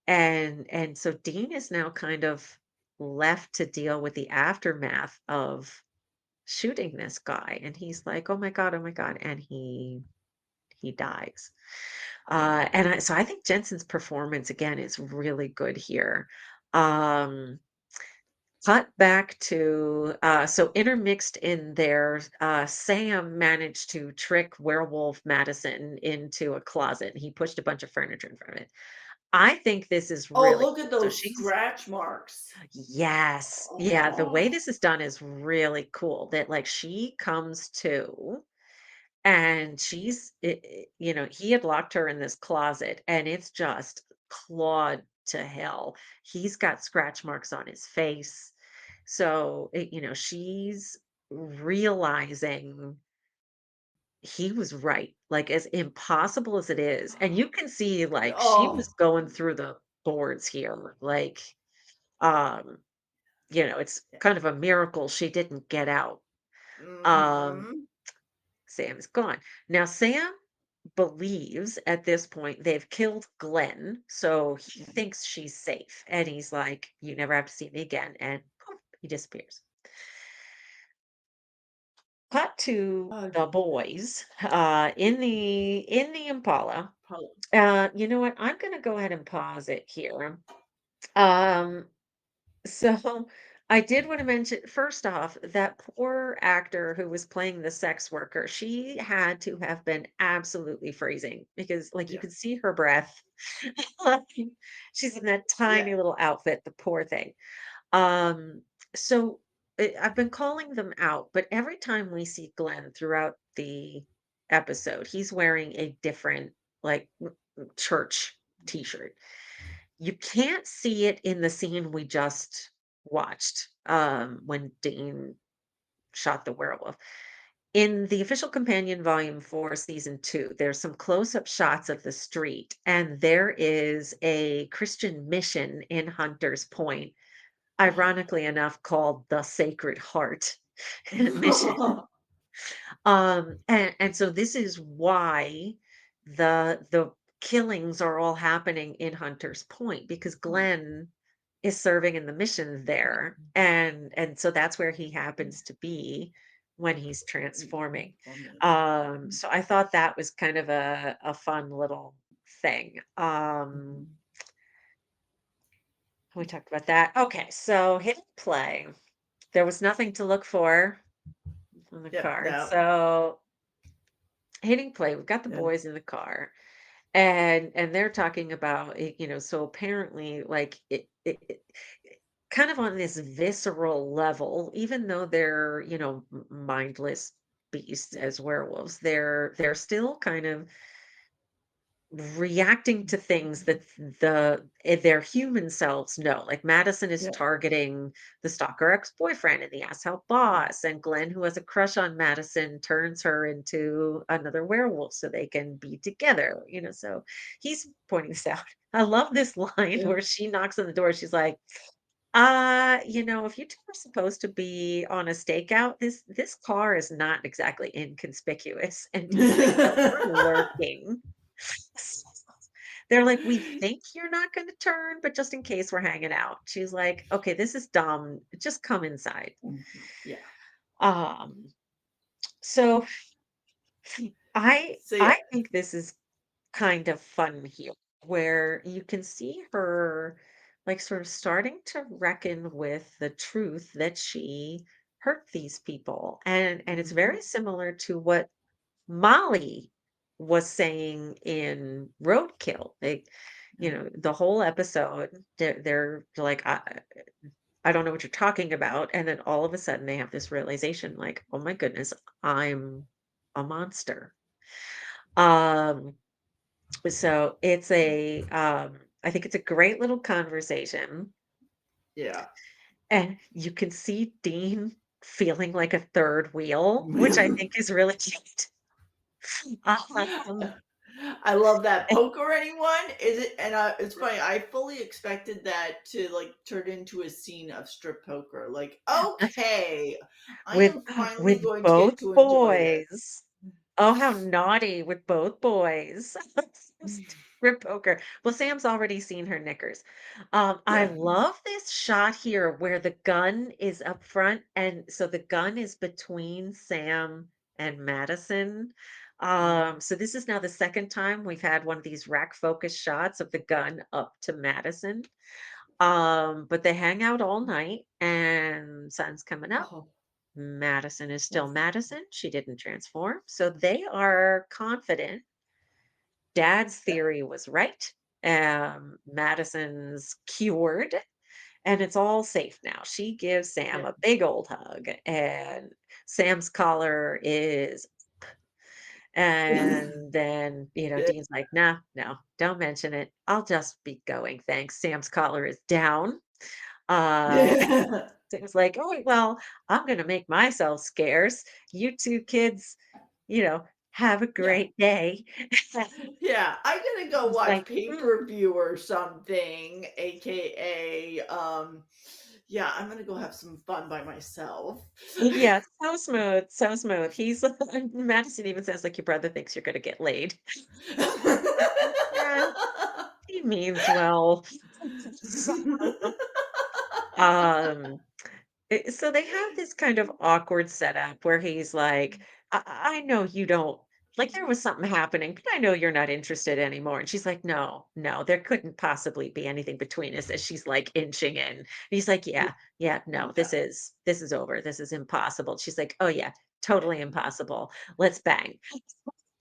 And so Dean is now kind of left to deal with the aftermath of shooting this guy. And he's like, oh my God," and he dies. So I think Jensen's performance again is really good here. Um, Cut back to so intermixed in there, Sam managed to trick werewolf Madison into a closet. He pushed a bunch of furniture in front of it. I think this is oh, really look at cool. So those she's scratch marks. yes, yeah. The way Oh, this is done is really cool. That like she comes to and he had locked her in this closet and it's just clawed to hell. He's got scratch marks on his face. So, she's realizing he was right. Like, as impossible as it is. And you can see, like, she oh, was going through the boards here. Like, um, it's yeah. kind of a miracle she didn't get out. Um, Mhm. Sam is gone. Now, Sam believes at this point they've killed Glenn, so he thinks she's safe. And he's like, "You never have to see me again." And poof, he disappears. Cut to Oh, the boys in the Impala. probably. You know what? I'm gonna go ahead and pause it here. Um, So I did want to mention, first off, that poor actor who was playing the sex worker, she had to have been absolutely freezing because, like, you Yeah. could see her breath. Like, she's in that Yeah. tiny little outfit, the poor thing. Um, so I've been calling them out, but every time we see Glenn throughout the episode, he's wearing a different, like, church t-shirt. You can't see it in the scene we just watched, when Dean shot the werewolf. In the official companion volume for season 2, there's some close-up shots of the street, and there is a Christian mission in Hunters Point, ironically enough, called the Sacred Heart Mission. And so this is why the killings are all happening in Hunters Point because Glenn is serving in the mission there, and so that's where he happens to be when he's transforming. So I thought that was kind of a fun little thing. We talked about that. Okay, so hit play. There was nothing to look for on the Yeah. card. No. So hitting play, we've got the Yeah. boys in the car and they're talking about it, so apparently like kind of on this visceral level, even though they're, mindless beasts as werewolves, they're still kind of reacting to things that their human selves know. Like Madison is Yeah. targeting the stalker ex-boyfriend and the asshole boss, and Glenn, who has a crush on Madison, turns her into another werewolf so they can be together. So he's pointing this out. I love this line Yeah. where she knocks on the door. She's like, if you two are supposed to be on a stakeout, this car is not exactly inconspicuous." And Dean's like, "No, we're lurking." They're like, "We think you're not gonna turn, but just in case we're hanging out." She's like, "Okay, this is dumb. Just come inside." Yeah. Um, so I So yeah. I think this is kind of fun here, where you can see her like sort of starting to reckon with the truth that she hurt these people. And it's Mhm. very similar to what Molly was saying in Roadkill. The whole episode, they're like, I don't know what you're talking about. And then all of a sudden they have this realization like, oh my goodness, I'm a monster. Um, so I think it's a great little conversation. Yeah. And you can see Dean feeling like a third wheel, which I think is really cute. Um, I love that. Poker anyone? Is it and, it's funny, I fully expected that to, like, turn into a scene of strip poker, like, "Okay, I with am finally with going to get both to enjoy this." boys. Oh, how naughty with both boys. Strip poker. Well, Sam's already seen her knickers. I Yeah. love this shot here where the gun is up front, and so the gun is between Sam and Madison. So this is now the second time we've had one of these rack focus shots of the gun up to Madison. But they hang out all night and sun's coming up. Oh, Madison is still that's Madison. She didn't transform. So they are confident Dad's theory was right. Madison's cured, and it's all safe now. She gives Sam yeah. a big old hug, and Sam's collar is, and then, Yeah. Dean's like, nah, no, don't mention it. I'll just be going. Thanks. Sam's collar is down. Uh, Yeah. It was like, "Oh, well, I'm gonna make myself scarce. You 2 kids, have a Yeah. great day." Yeah, I'm gonna go It's watch like, "Mm." pay-per-view or something, AKA, Yeah, I'm gonna go have some fun by myself. Yeah, so smooth, so smooth. He's Madison even says, like, "Your brother thinks you're gonna get laid." Yeah, he means well. So, um so they have this kind of awkward setup where he's like, I know you don't like there was something happening, but I know you're not interested anymore." And she's like, "No, no, there couldn't possibly be anything between us," as she's like inching in. And he's like, Yeah, "Yeah, yeah, no, yeah, this is over. This is impossible." She's like, "Oh yeah, totally impossible. Let's bang."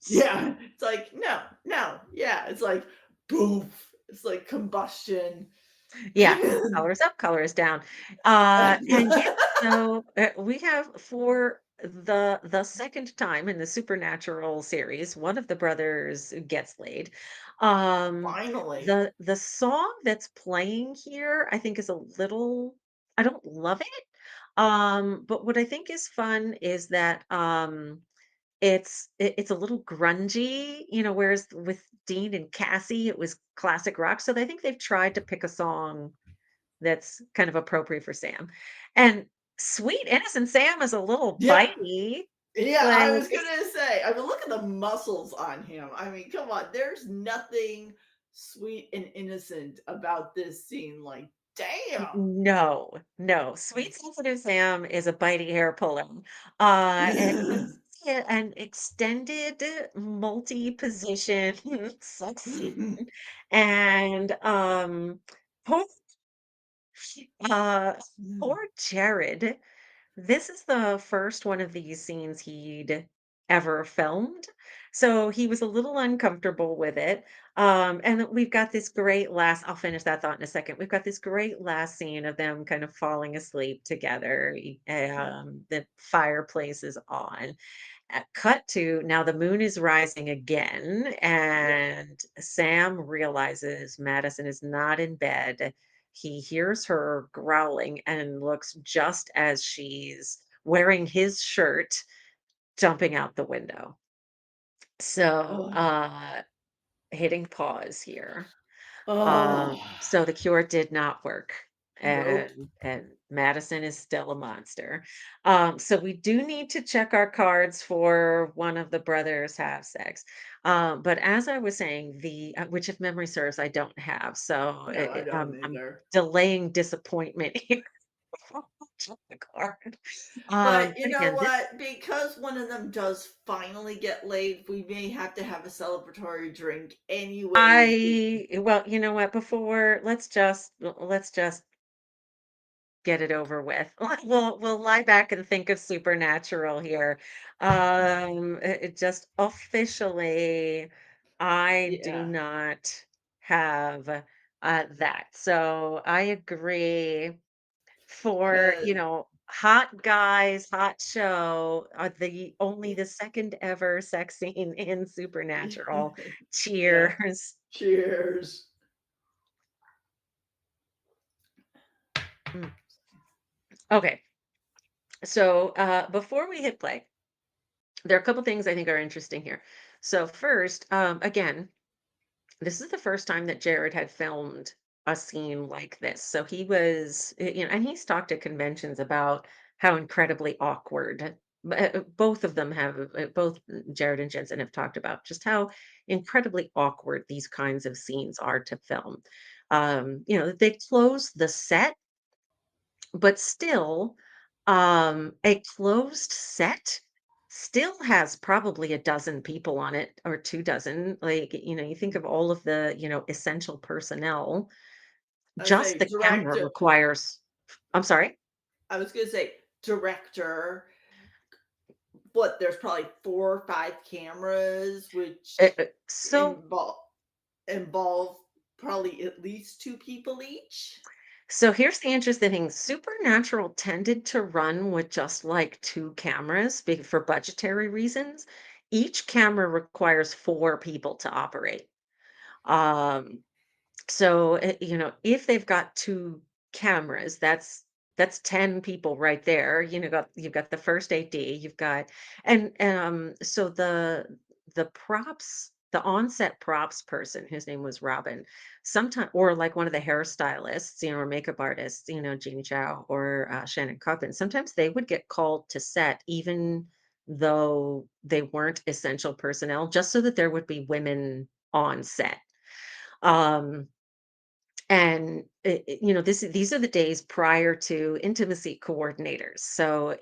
yeah. It's like, "No, no." Yeah, it's like, "Boof." It's like combustion. Yeah, colors up, colors down. And yeah, so we have for the second time in the Supernatural series, one of the brothers gets laid. Um, Finally. the song that's playing here, I think, is a little. I don't love it. But what I think is fun is that it's a little grungy, whereas with Dean and Cassie, it was classic rock. So I think they've tried to pick a song that's kind of appropriate for Sam. And Sweet Innocent Sam is a little Yeah. bitey. Yeah, Like, I was it's gonna say, I mean, look at the muscles on him. I mean, come on, there's nothing sweet and innocent about this scene. Like, damn. no, no. Sweet Sensitive Sam is a bitey hair puller. It's an extended multi-position sex scene. And poor, uh, poor Jared. This is the first one of these scenes he'd ever filmed, so he was a little uncomfortable with it, and then we've got this great last I'll finish that thought in a second. We've got this great last scene of them kind of falling asleep together, the fireplace is on. Cut to now the moon is rising again, Yeah. and Sam realizes Madison is not in bed. He hears her growling and looks just as she's wearing his shirt jumping out the window. So, Oh. hitting pause here. Oh. So the cure did not work, Nope. and Madison is still a monster. So we do need to check our cards for one of the brothers have sex. But as I was saying, which if memory serves, I don't have. So No, I don't I'm either. delaying disappointment here. before I check the card. But you But know again, this what? Because one of them does finally get laid, we may have to have a celebratory drink anyways. well, you know what? Before let's just get it over with. We'll lie back and think of Supernatural here. It just officially, I do Yeah, not have that. So I agree for, because hot guys, hot show, the only the second ever sex scene in Supernatural. yeah. Cheers. Cheers. Mm. Okay. So before we hit play, there are a couple things I think are interesting here. So first, again, this is the first time that Jared had filmed a scene like this. So he was, and he's talked at conventions about how incredibly awkward. Both of them have, both Jared and Jensen have talked about just how incredibly awkward these kinds of scenes are to film. They close the set but still, a closed set still has probably a dozen people on it or 2 dozen. Like, you think of all of the, essential personnel. I Just say the camera director. requires I'm sorry? I was gonna say director. What? There's probably 4 or 5 cameras, which So involve involve probably at least 2 people each. so here's the interesting thing. Supernatural tended to run with just, like, 2 cameras for budgetary reasons. Each camera requires 4 people to operate. Um So, if they've got 2 cameras, that's 10 people right there. You've got the first AD, you've got so the props the on-set props person, his name was Robin, sometime or like one of the hairstylists, or makeup artists, Jeannie Chow or Shannon Coppin, sometimes they would get called to set even though they weren't essential personnel, just so that there would be women on set. Um, and these are the days prior to intimacy coordinators. So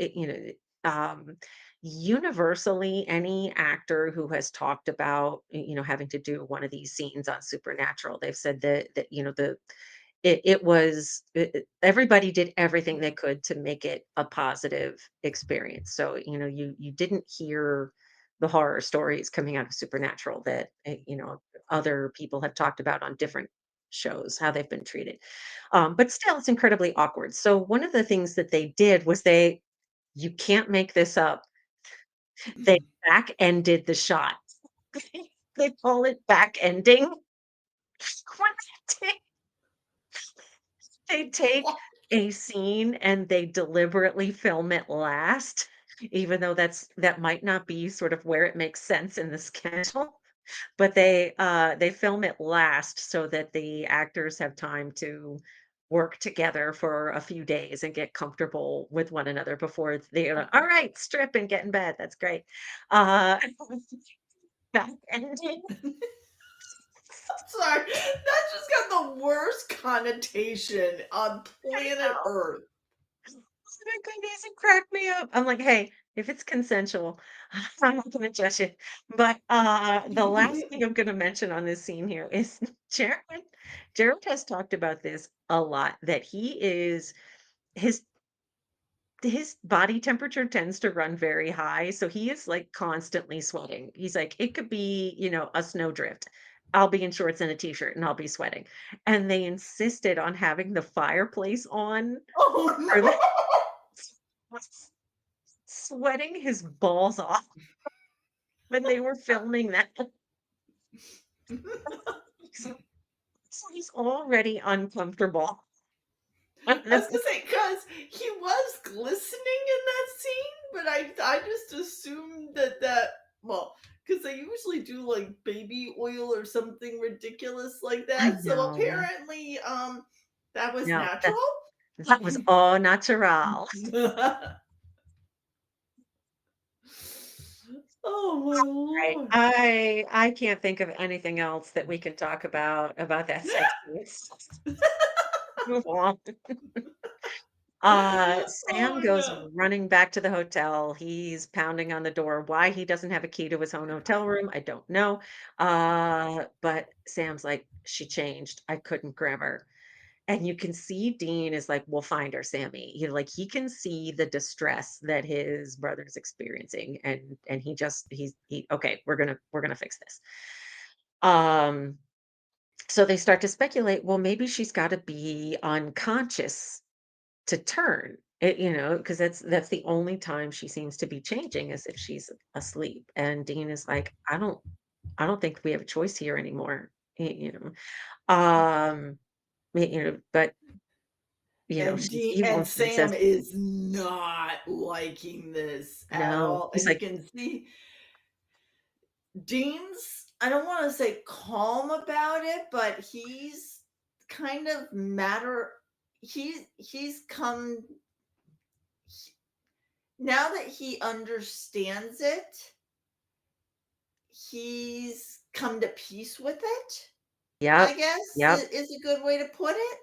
universally, any actor who has talked about having to do one of these scenes on Supernatural, they've said that the it was everybody did everything they could to make it a positive experience. So you didn't hear the horror stories coming out of Supernatural that other people have talked about on different shows, how they've been treated. But still, it's incredibly awkward. So one of the things that they did was you can't make this up. They back ended the shot. They call it back ending. When they take What? a scene and they deliberately film it last, even though that might not be sort of where it makes sense in the schedule. But they film it last so that the actors have time to work together for a few days and get comfortable with one another before "All right, strip and get in bed, that's great." Uh, back ending. Sorry, that just got the worst connotation on I planet know. Earth. Oh my goodness, it cracked me up. I'm like, "Hey, if it's consensual, I'm not gonna judge it." But, the last thing I'm gonna mention on this scene here is Jared Jared has talked about this a lot, that he is his his body temperature tends to run very high, so he is, like, constantly sweating. He's like, "It could be, a snowdrift. I'll be in shorts and a t-shirt, and I'll be sweating." And they insisted on having the fireplace on Oh, for the no. sweating his balls off when they were filming that. So so he's already uncomfortable. I was gonna say, cause he was glistening in that scene, but I just assumed that well, cause they usually do, like, baby oil or something ridiculous like I that, so know. apparently, that was No, natural? that was all natural. Oh my Right. lord. I can't think of anything else that we can talk about that sex scene. Move on. Sam Oh goes no. running back to the hotel. He's pounding on the door. Why he doesn't have a key to his own hotel room, I don't know. But Sam's like, she changed. I couldn't grab her. And you can see Dean is like, "We'll find her, Sammy." Like he can see the distress that his brother's experiencing, and okay, we're gonna fix this. Um, so they start to speculate, well, maybe she's got to be unconscious to turn. Because that's the only time she seems to be changing is if she's asleep. And Dean is like, I don't think we have a choice here anymore. Um, but And he And wants and says, Sam is not liking this at "No." all, He's and you like, can see Dean's, I don't wanna say calm about it, but he's kind of matter he's come now that he understands it, he's come to peace with it, I "Yep, guess, yep, is a good way to put it,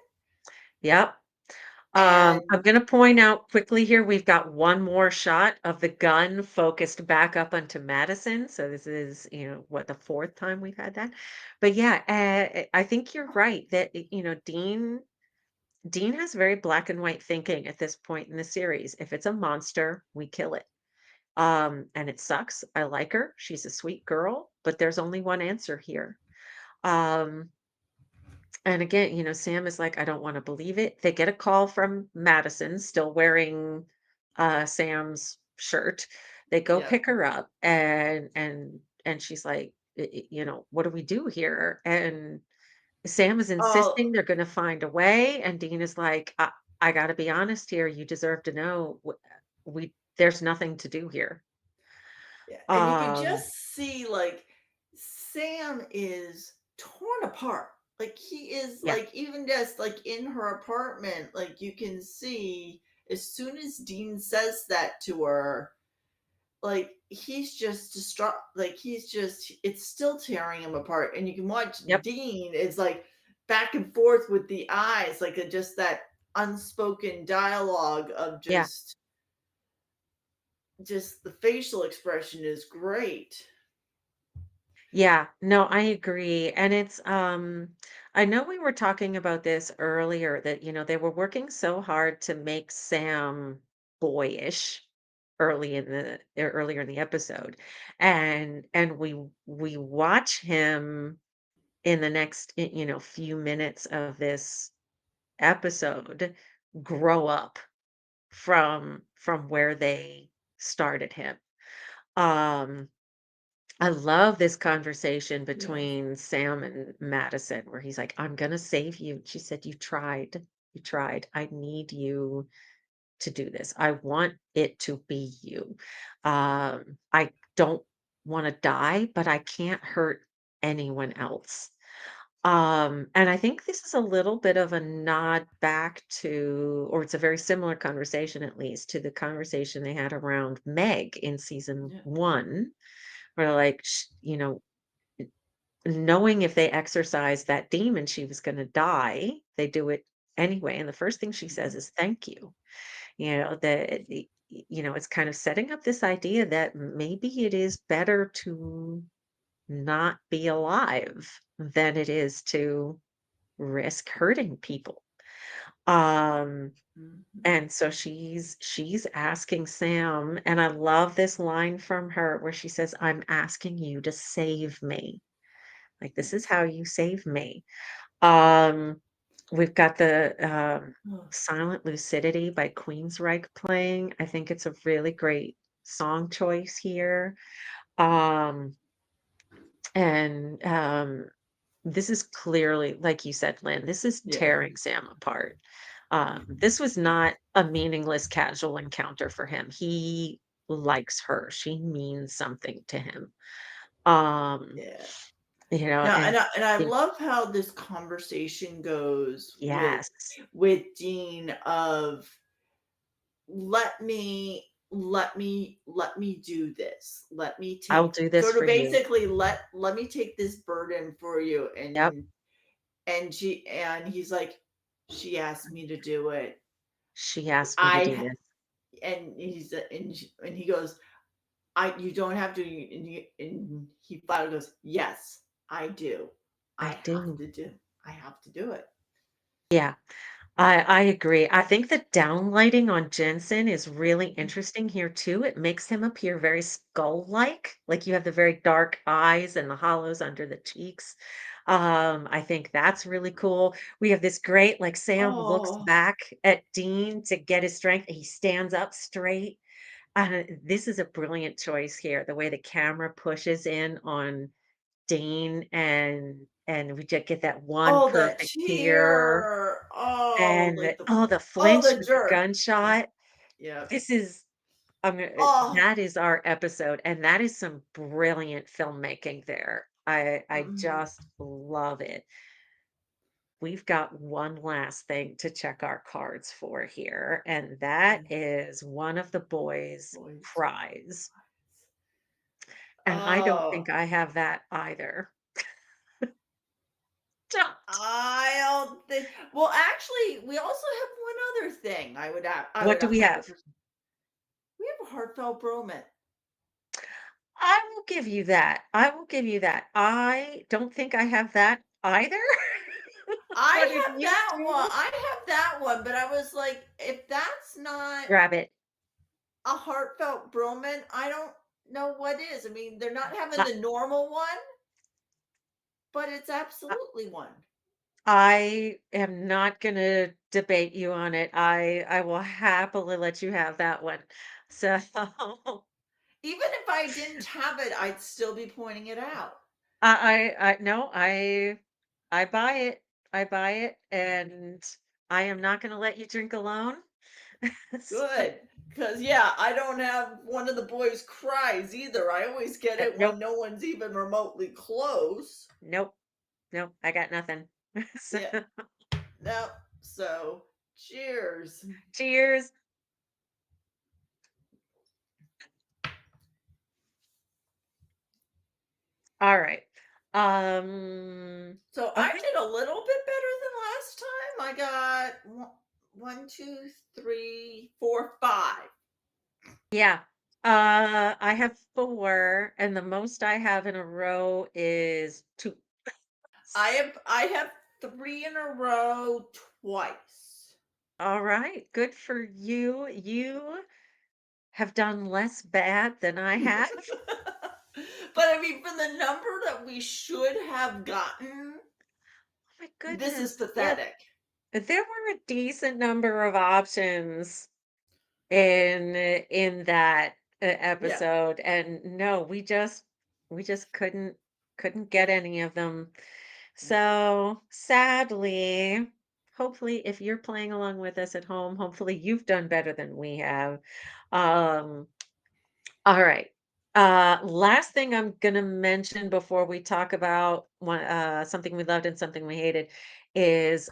yep." I'm and gonna point out quickly here, we've got one more shot of the gun focused back up onto Maddison. So this is, what, the fourth time we've had that? But yeah, I think you're right that, Dean has very black and white thinking at this point in the series. If it's a monster, we kill it. And it sucks. I like her. She's a sweet girl, but there's only one answer here. Um, And again, Sam is like, "I don't wanna believe it." They get a call from Madison, still wearing, Sam's shirt. They go yeah. pick her up, and she's like, "What do we do here?" And Sam is Oh, insisting they're gonna find a way, and Dean is like, I gotta be honest here, you deserve to know, there's nothing to do here." yeah, and you could Um just see, like, Sam is torn apart. Like, he is, Yeah. like, even just, like, in her apartment, like, you can see as soon as Dean says that to her, like, he's just distraught, like, he's just it's still tearing him apart, and you can watch Yep. Dean is, like, back and forth with the eyes, like, just that unspoken dialogue of Yeah. just the facial expression is great. Yeah, no, I agree. And it's I know we were talking about this earlier that, they were working so hard to make Sam boyish earlier in the episode. And we watch him in the next few minutes of this episode grow up from where they started him. Um I love this conversation Yes. between Sam and Maddison where he's like, "I'm gonna save you." She said, "You tried. You tried. I need you to do this. I want it to be you. I don't want to die, but I can't hurt anyone else." And I think this is a little bit of a nod back to, or it's a very similar conversation, at least, to the conversation they had around Meg in season Yeah. one, where like, knowing if they exercised that demon, she was gonna die, they do it anyway, and the first thing she says Mhm. is, "Thank you." It's kind of setting up this idea that maybe it is better to not be alive than it is to risk hurting people. Um, Mhm. and so she's asking Sam, and I love this line from her where she says, "I'm asking you to save me. Like, this is Yes. how you save me." Um, we've got the, Oh, Silent Lucidity by Queensryche playing. I think it's a really great song choice here. Um, and this is clearly, like you said, Lynn, this is yes. tearing Sam apart. This Mhm. was not a meaningless casual encounter for him. He likes her. She means something to him. Um, Yeah. Now, and and I yeah, love how this conversation goes yes, with Dean of let me do this. Let me I'll take do this sort of for you. basically let me take this burden for you, Yep. and he's like, she asked me to do it. She asked me to I do ha- this. and he goes, I you don't have to, and he finally goes, "Yes, I do. I I have do. to do I have to do it." Yeah. I agree. I think the downlighting on Jensen is really interesting here too. It makes him appear very skull-like, like you have the very dark eyes and the hollows under the cheeks. I think that's really cool. We have this great, like Sam looks Oh, back at Dean to get his strength. He stands up straight. This is a brilliant choice here. The way the camera pushes in on Dean and we just get that one oh, the perfect tear. tear. Oh, And like the oh, flinch the with the jerk. Yeah, gunshot. yeah. This is Oh, that is our episode, and that is some brilliant filmmaking there. I mhm, just love it. We've got one last thing to check our cards for here, and that yeah, is one of the boys boys. cries. And I don't think Oh, I have that either. Don't. I don't think well, actually, we also have one other thing I What would do we have to have? pres we have a heartfelt bromance. I will give you that. I will give you that. I don't think I have that either. But if you do, I have that one, but I was like, if that's not grab it. a heartfelt bromance, I don't know what is. I mean, they're not having I the normal one, but it's I absolutely one. I am not gonna debate you on it. I will happily let you have that one. So, Even if I didn't have it, I'd still be pointing it out. I no, I buy it. I buy it, and I am not gonna let you drink alone. So, Good. 'Cause, yeah, I don't have one of the boys cries either. I always get it Nope, when no one's even remotely close. nope, nope, I got nothing. So, Yeah, no. So, cheers. cheers. All right. So, I Okay. did a little bit better than last time. I got 1, 2, 3, 4, 5. Yeah. I have 4, and the most I have in a row is 2. I have 3 in a row twice. All right, good for you. You have done less bad than I have. But, I mean, for the number that we should have gotten, Oh my this is goodness. Yeah, pathetic. there were a decent number of options in that Yeah. episode, and no, we just couldn't get any of them. So, sadly, hopefully if you're playing along with us at home, hopefully you've done better than we have. Um, all right. Last thing I'm gonna mention before we talk about something we loved and something we hated is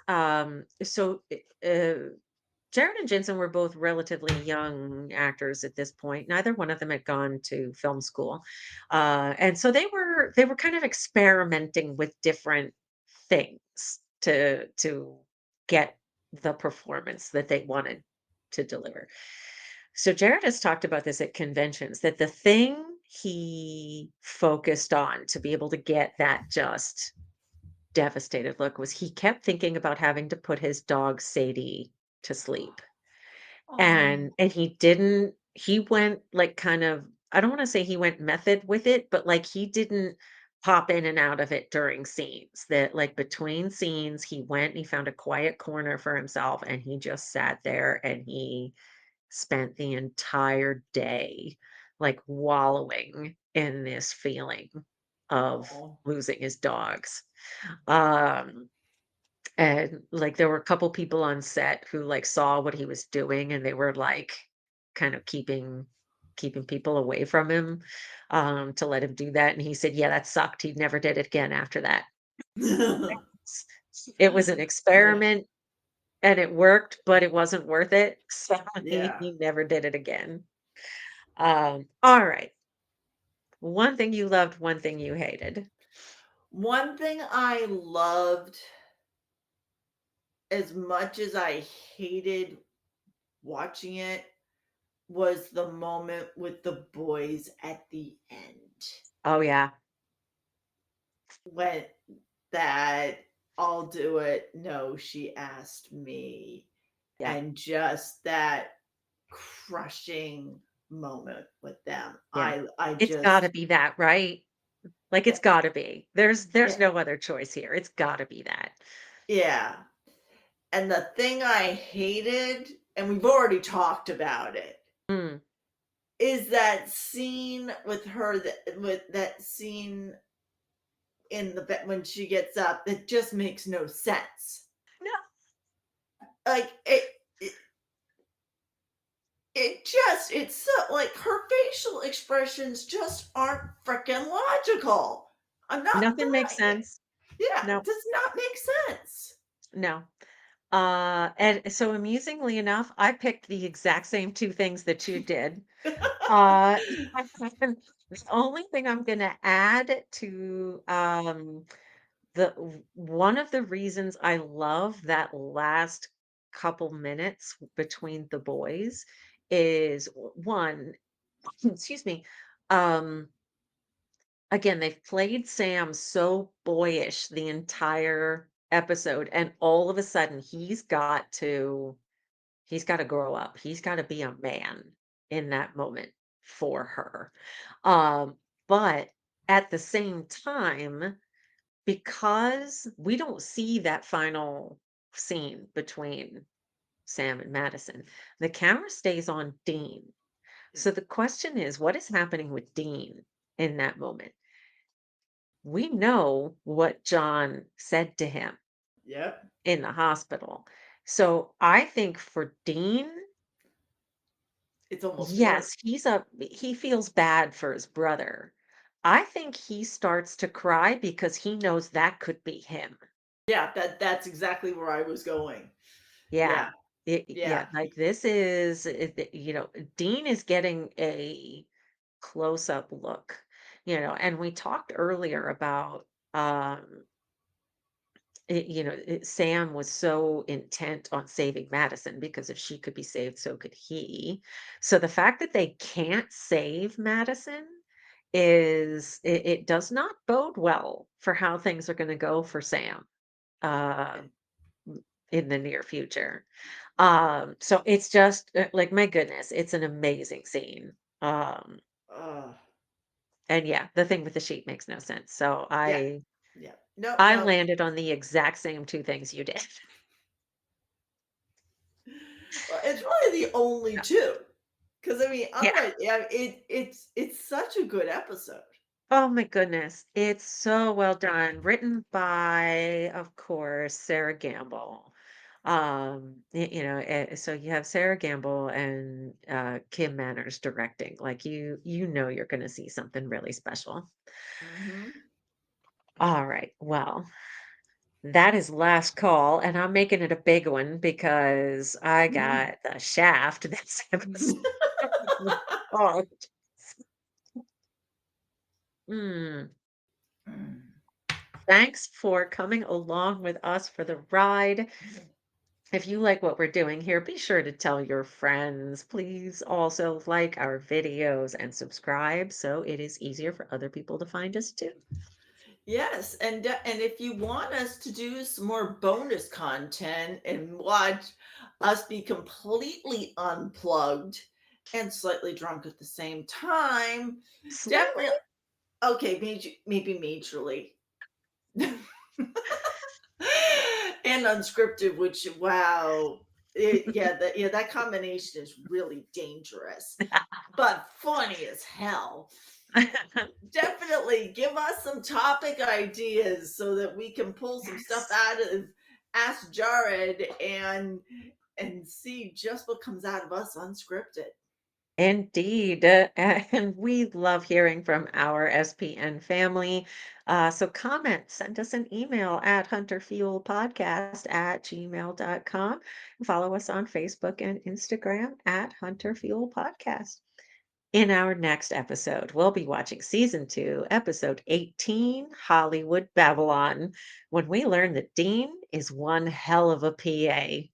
Jared and Jensen were both relatively young actors at this point. Neither one of them had gone to film school, and so they were kind of experimenting with different things to get the performance that they wanted to deliver. So Jared has talked about this at conventions that the thing he focused on to be able to get that just devastated look was he kept thinking about having to put his dog Sadie to sleep. Oh. And he went, like, kind of I don't wanna say he went method with it, but, like, he didn't pop in and out of it during scenes, that, like, between scenes, he went and he found a quiet corner for himself, and he just sat there, and he spent the entire day, like, wallowing in this feeling of Oh. losing his dogs. Um and, like, there were a couple people on set who, like, saw what he was doing, and they were, like, kind of keeping people away from him, to let him do that, and he said, "Yeah, that sucked." He never did it again after that. S It was an Yeah. experiment, and it worked, but it wasn't worth it, so Yeah. he never did it again. Alright. One thing you loved, one thing you hated. One thing I loved as much as I hated watching it was the moment with the boys at the end. Oh, yeah. When that "I'll do it. No, she asked me." Yeah. And just that crushing moment with them. Yeah. I It's gotta just be that, right? Like, it's eh, gotta be. There's eh, no other choice here. It's gotta be that. yeah. And the thing I hated, and we've already talked about it, Mm. is that scene with her that with that scene in the bed when she gets up that just makes no sense. No, Like it just it's so like her facial expressions just aren't freaking logical. I'm not nothing makes buying it. sense. Yeah, No, it does not make sense. no. And so amusingly enough, I picked the exact same 2 things that you did. Uh, the only thing I'm gonna add to, one of the reasons I love that last couple minutes between the boys is, 1, excuse me, um again, they've played Sam so boyish the entire episode, and all of a sudden, he's gotta grow up. He's gotta be a man in that moment for her. But at the same time, because we don't see that final scene between Sam and Maddison, the camera stays on Dean. So the question is, what is happening with Dean in that moment? We know what John said to him Yep. in the hospital. So I think for Dean, It's almost Yes, worse. he feels bad for his brother. I think he starts to cry because he knows that could be him. Yeah, that's exactly where I was going. Yeah. Yeah, Yeah, yeah. like this is, Dean is getting a close up look, and we talked earlier about, Sam was so intent on saving Madison because if she could be saved, so could he. So the fact that they can't save Madison it does not bode well for how things are going to go for Sam uh, in the near future. So it's just like my goodness, it's an amazing scene. Um, Ugh. and yeah, the thing with the sheep makes no sense. So Yeah, I yeah. No, I no. landed on the exact same two things you did. Well, it's really the only 2. Because I mean, Yeah. otherwise, yeah, it's such a good episode. Oh my goodness. It's so well done. Written by, of course, Sarah Gamble. So you have Sarah Gamble and Kim Manners directing. Like you're going to see something really special. Mhm. All right. Well, that is last call, and I'm making it a big one because I got the shaft this episode. Oh, mm. Thanks for coming along with us for the ride. If you like what we're doing here, be sure to tell your friends. Please also like our videos and subscribe so it is easier for other people to find us too. Yes, and if you want us to do some more bonus content and watch us be completely unplugged and slightly drunk at the same time, definitely Slightly. okay, maybe majorly. And unscripted, which wow, that combination is really dangerous, but funny as hell. Definitely give us some topic ideas so that we can pull some stuff Yes. out of Ask Jared and see just what comes out of us unscripted. Indeed. And we love hearing from our SPN family. So comment, send us an email at hunterfuelpodcast@gmail.com. Follow us on Facebook and Instagram at Hunter Fuel Podcast. In our next episode, we'll be watching season 2, episode 18, Hollywood Babylon, when we learn that Dean is one hell of a PA.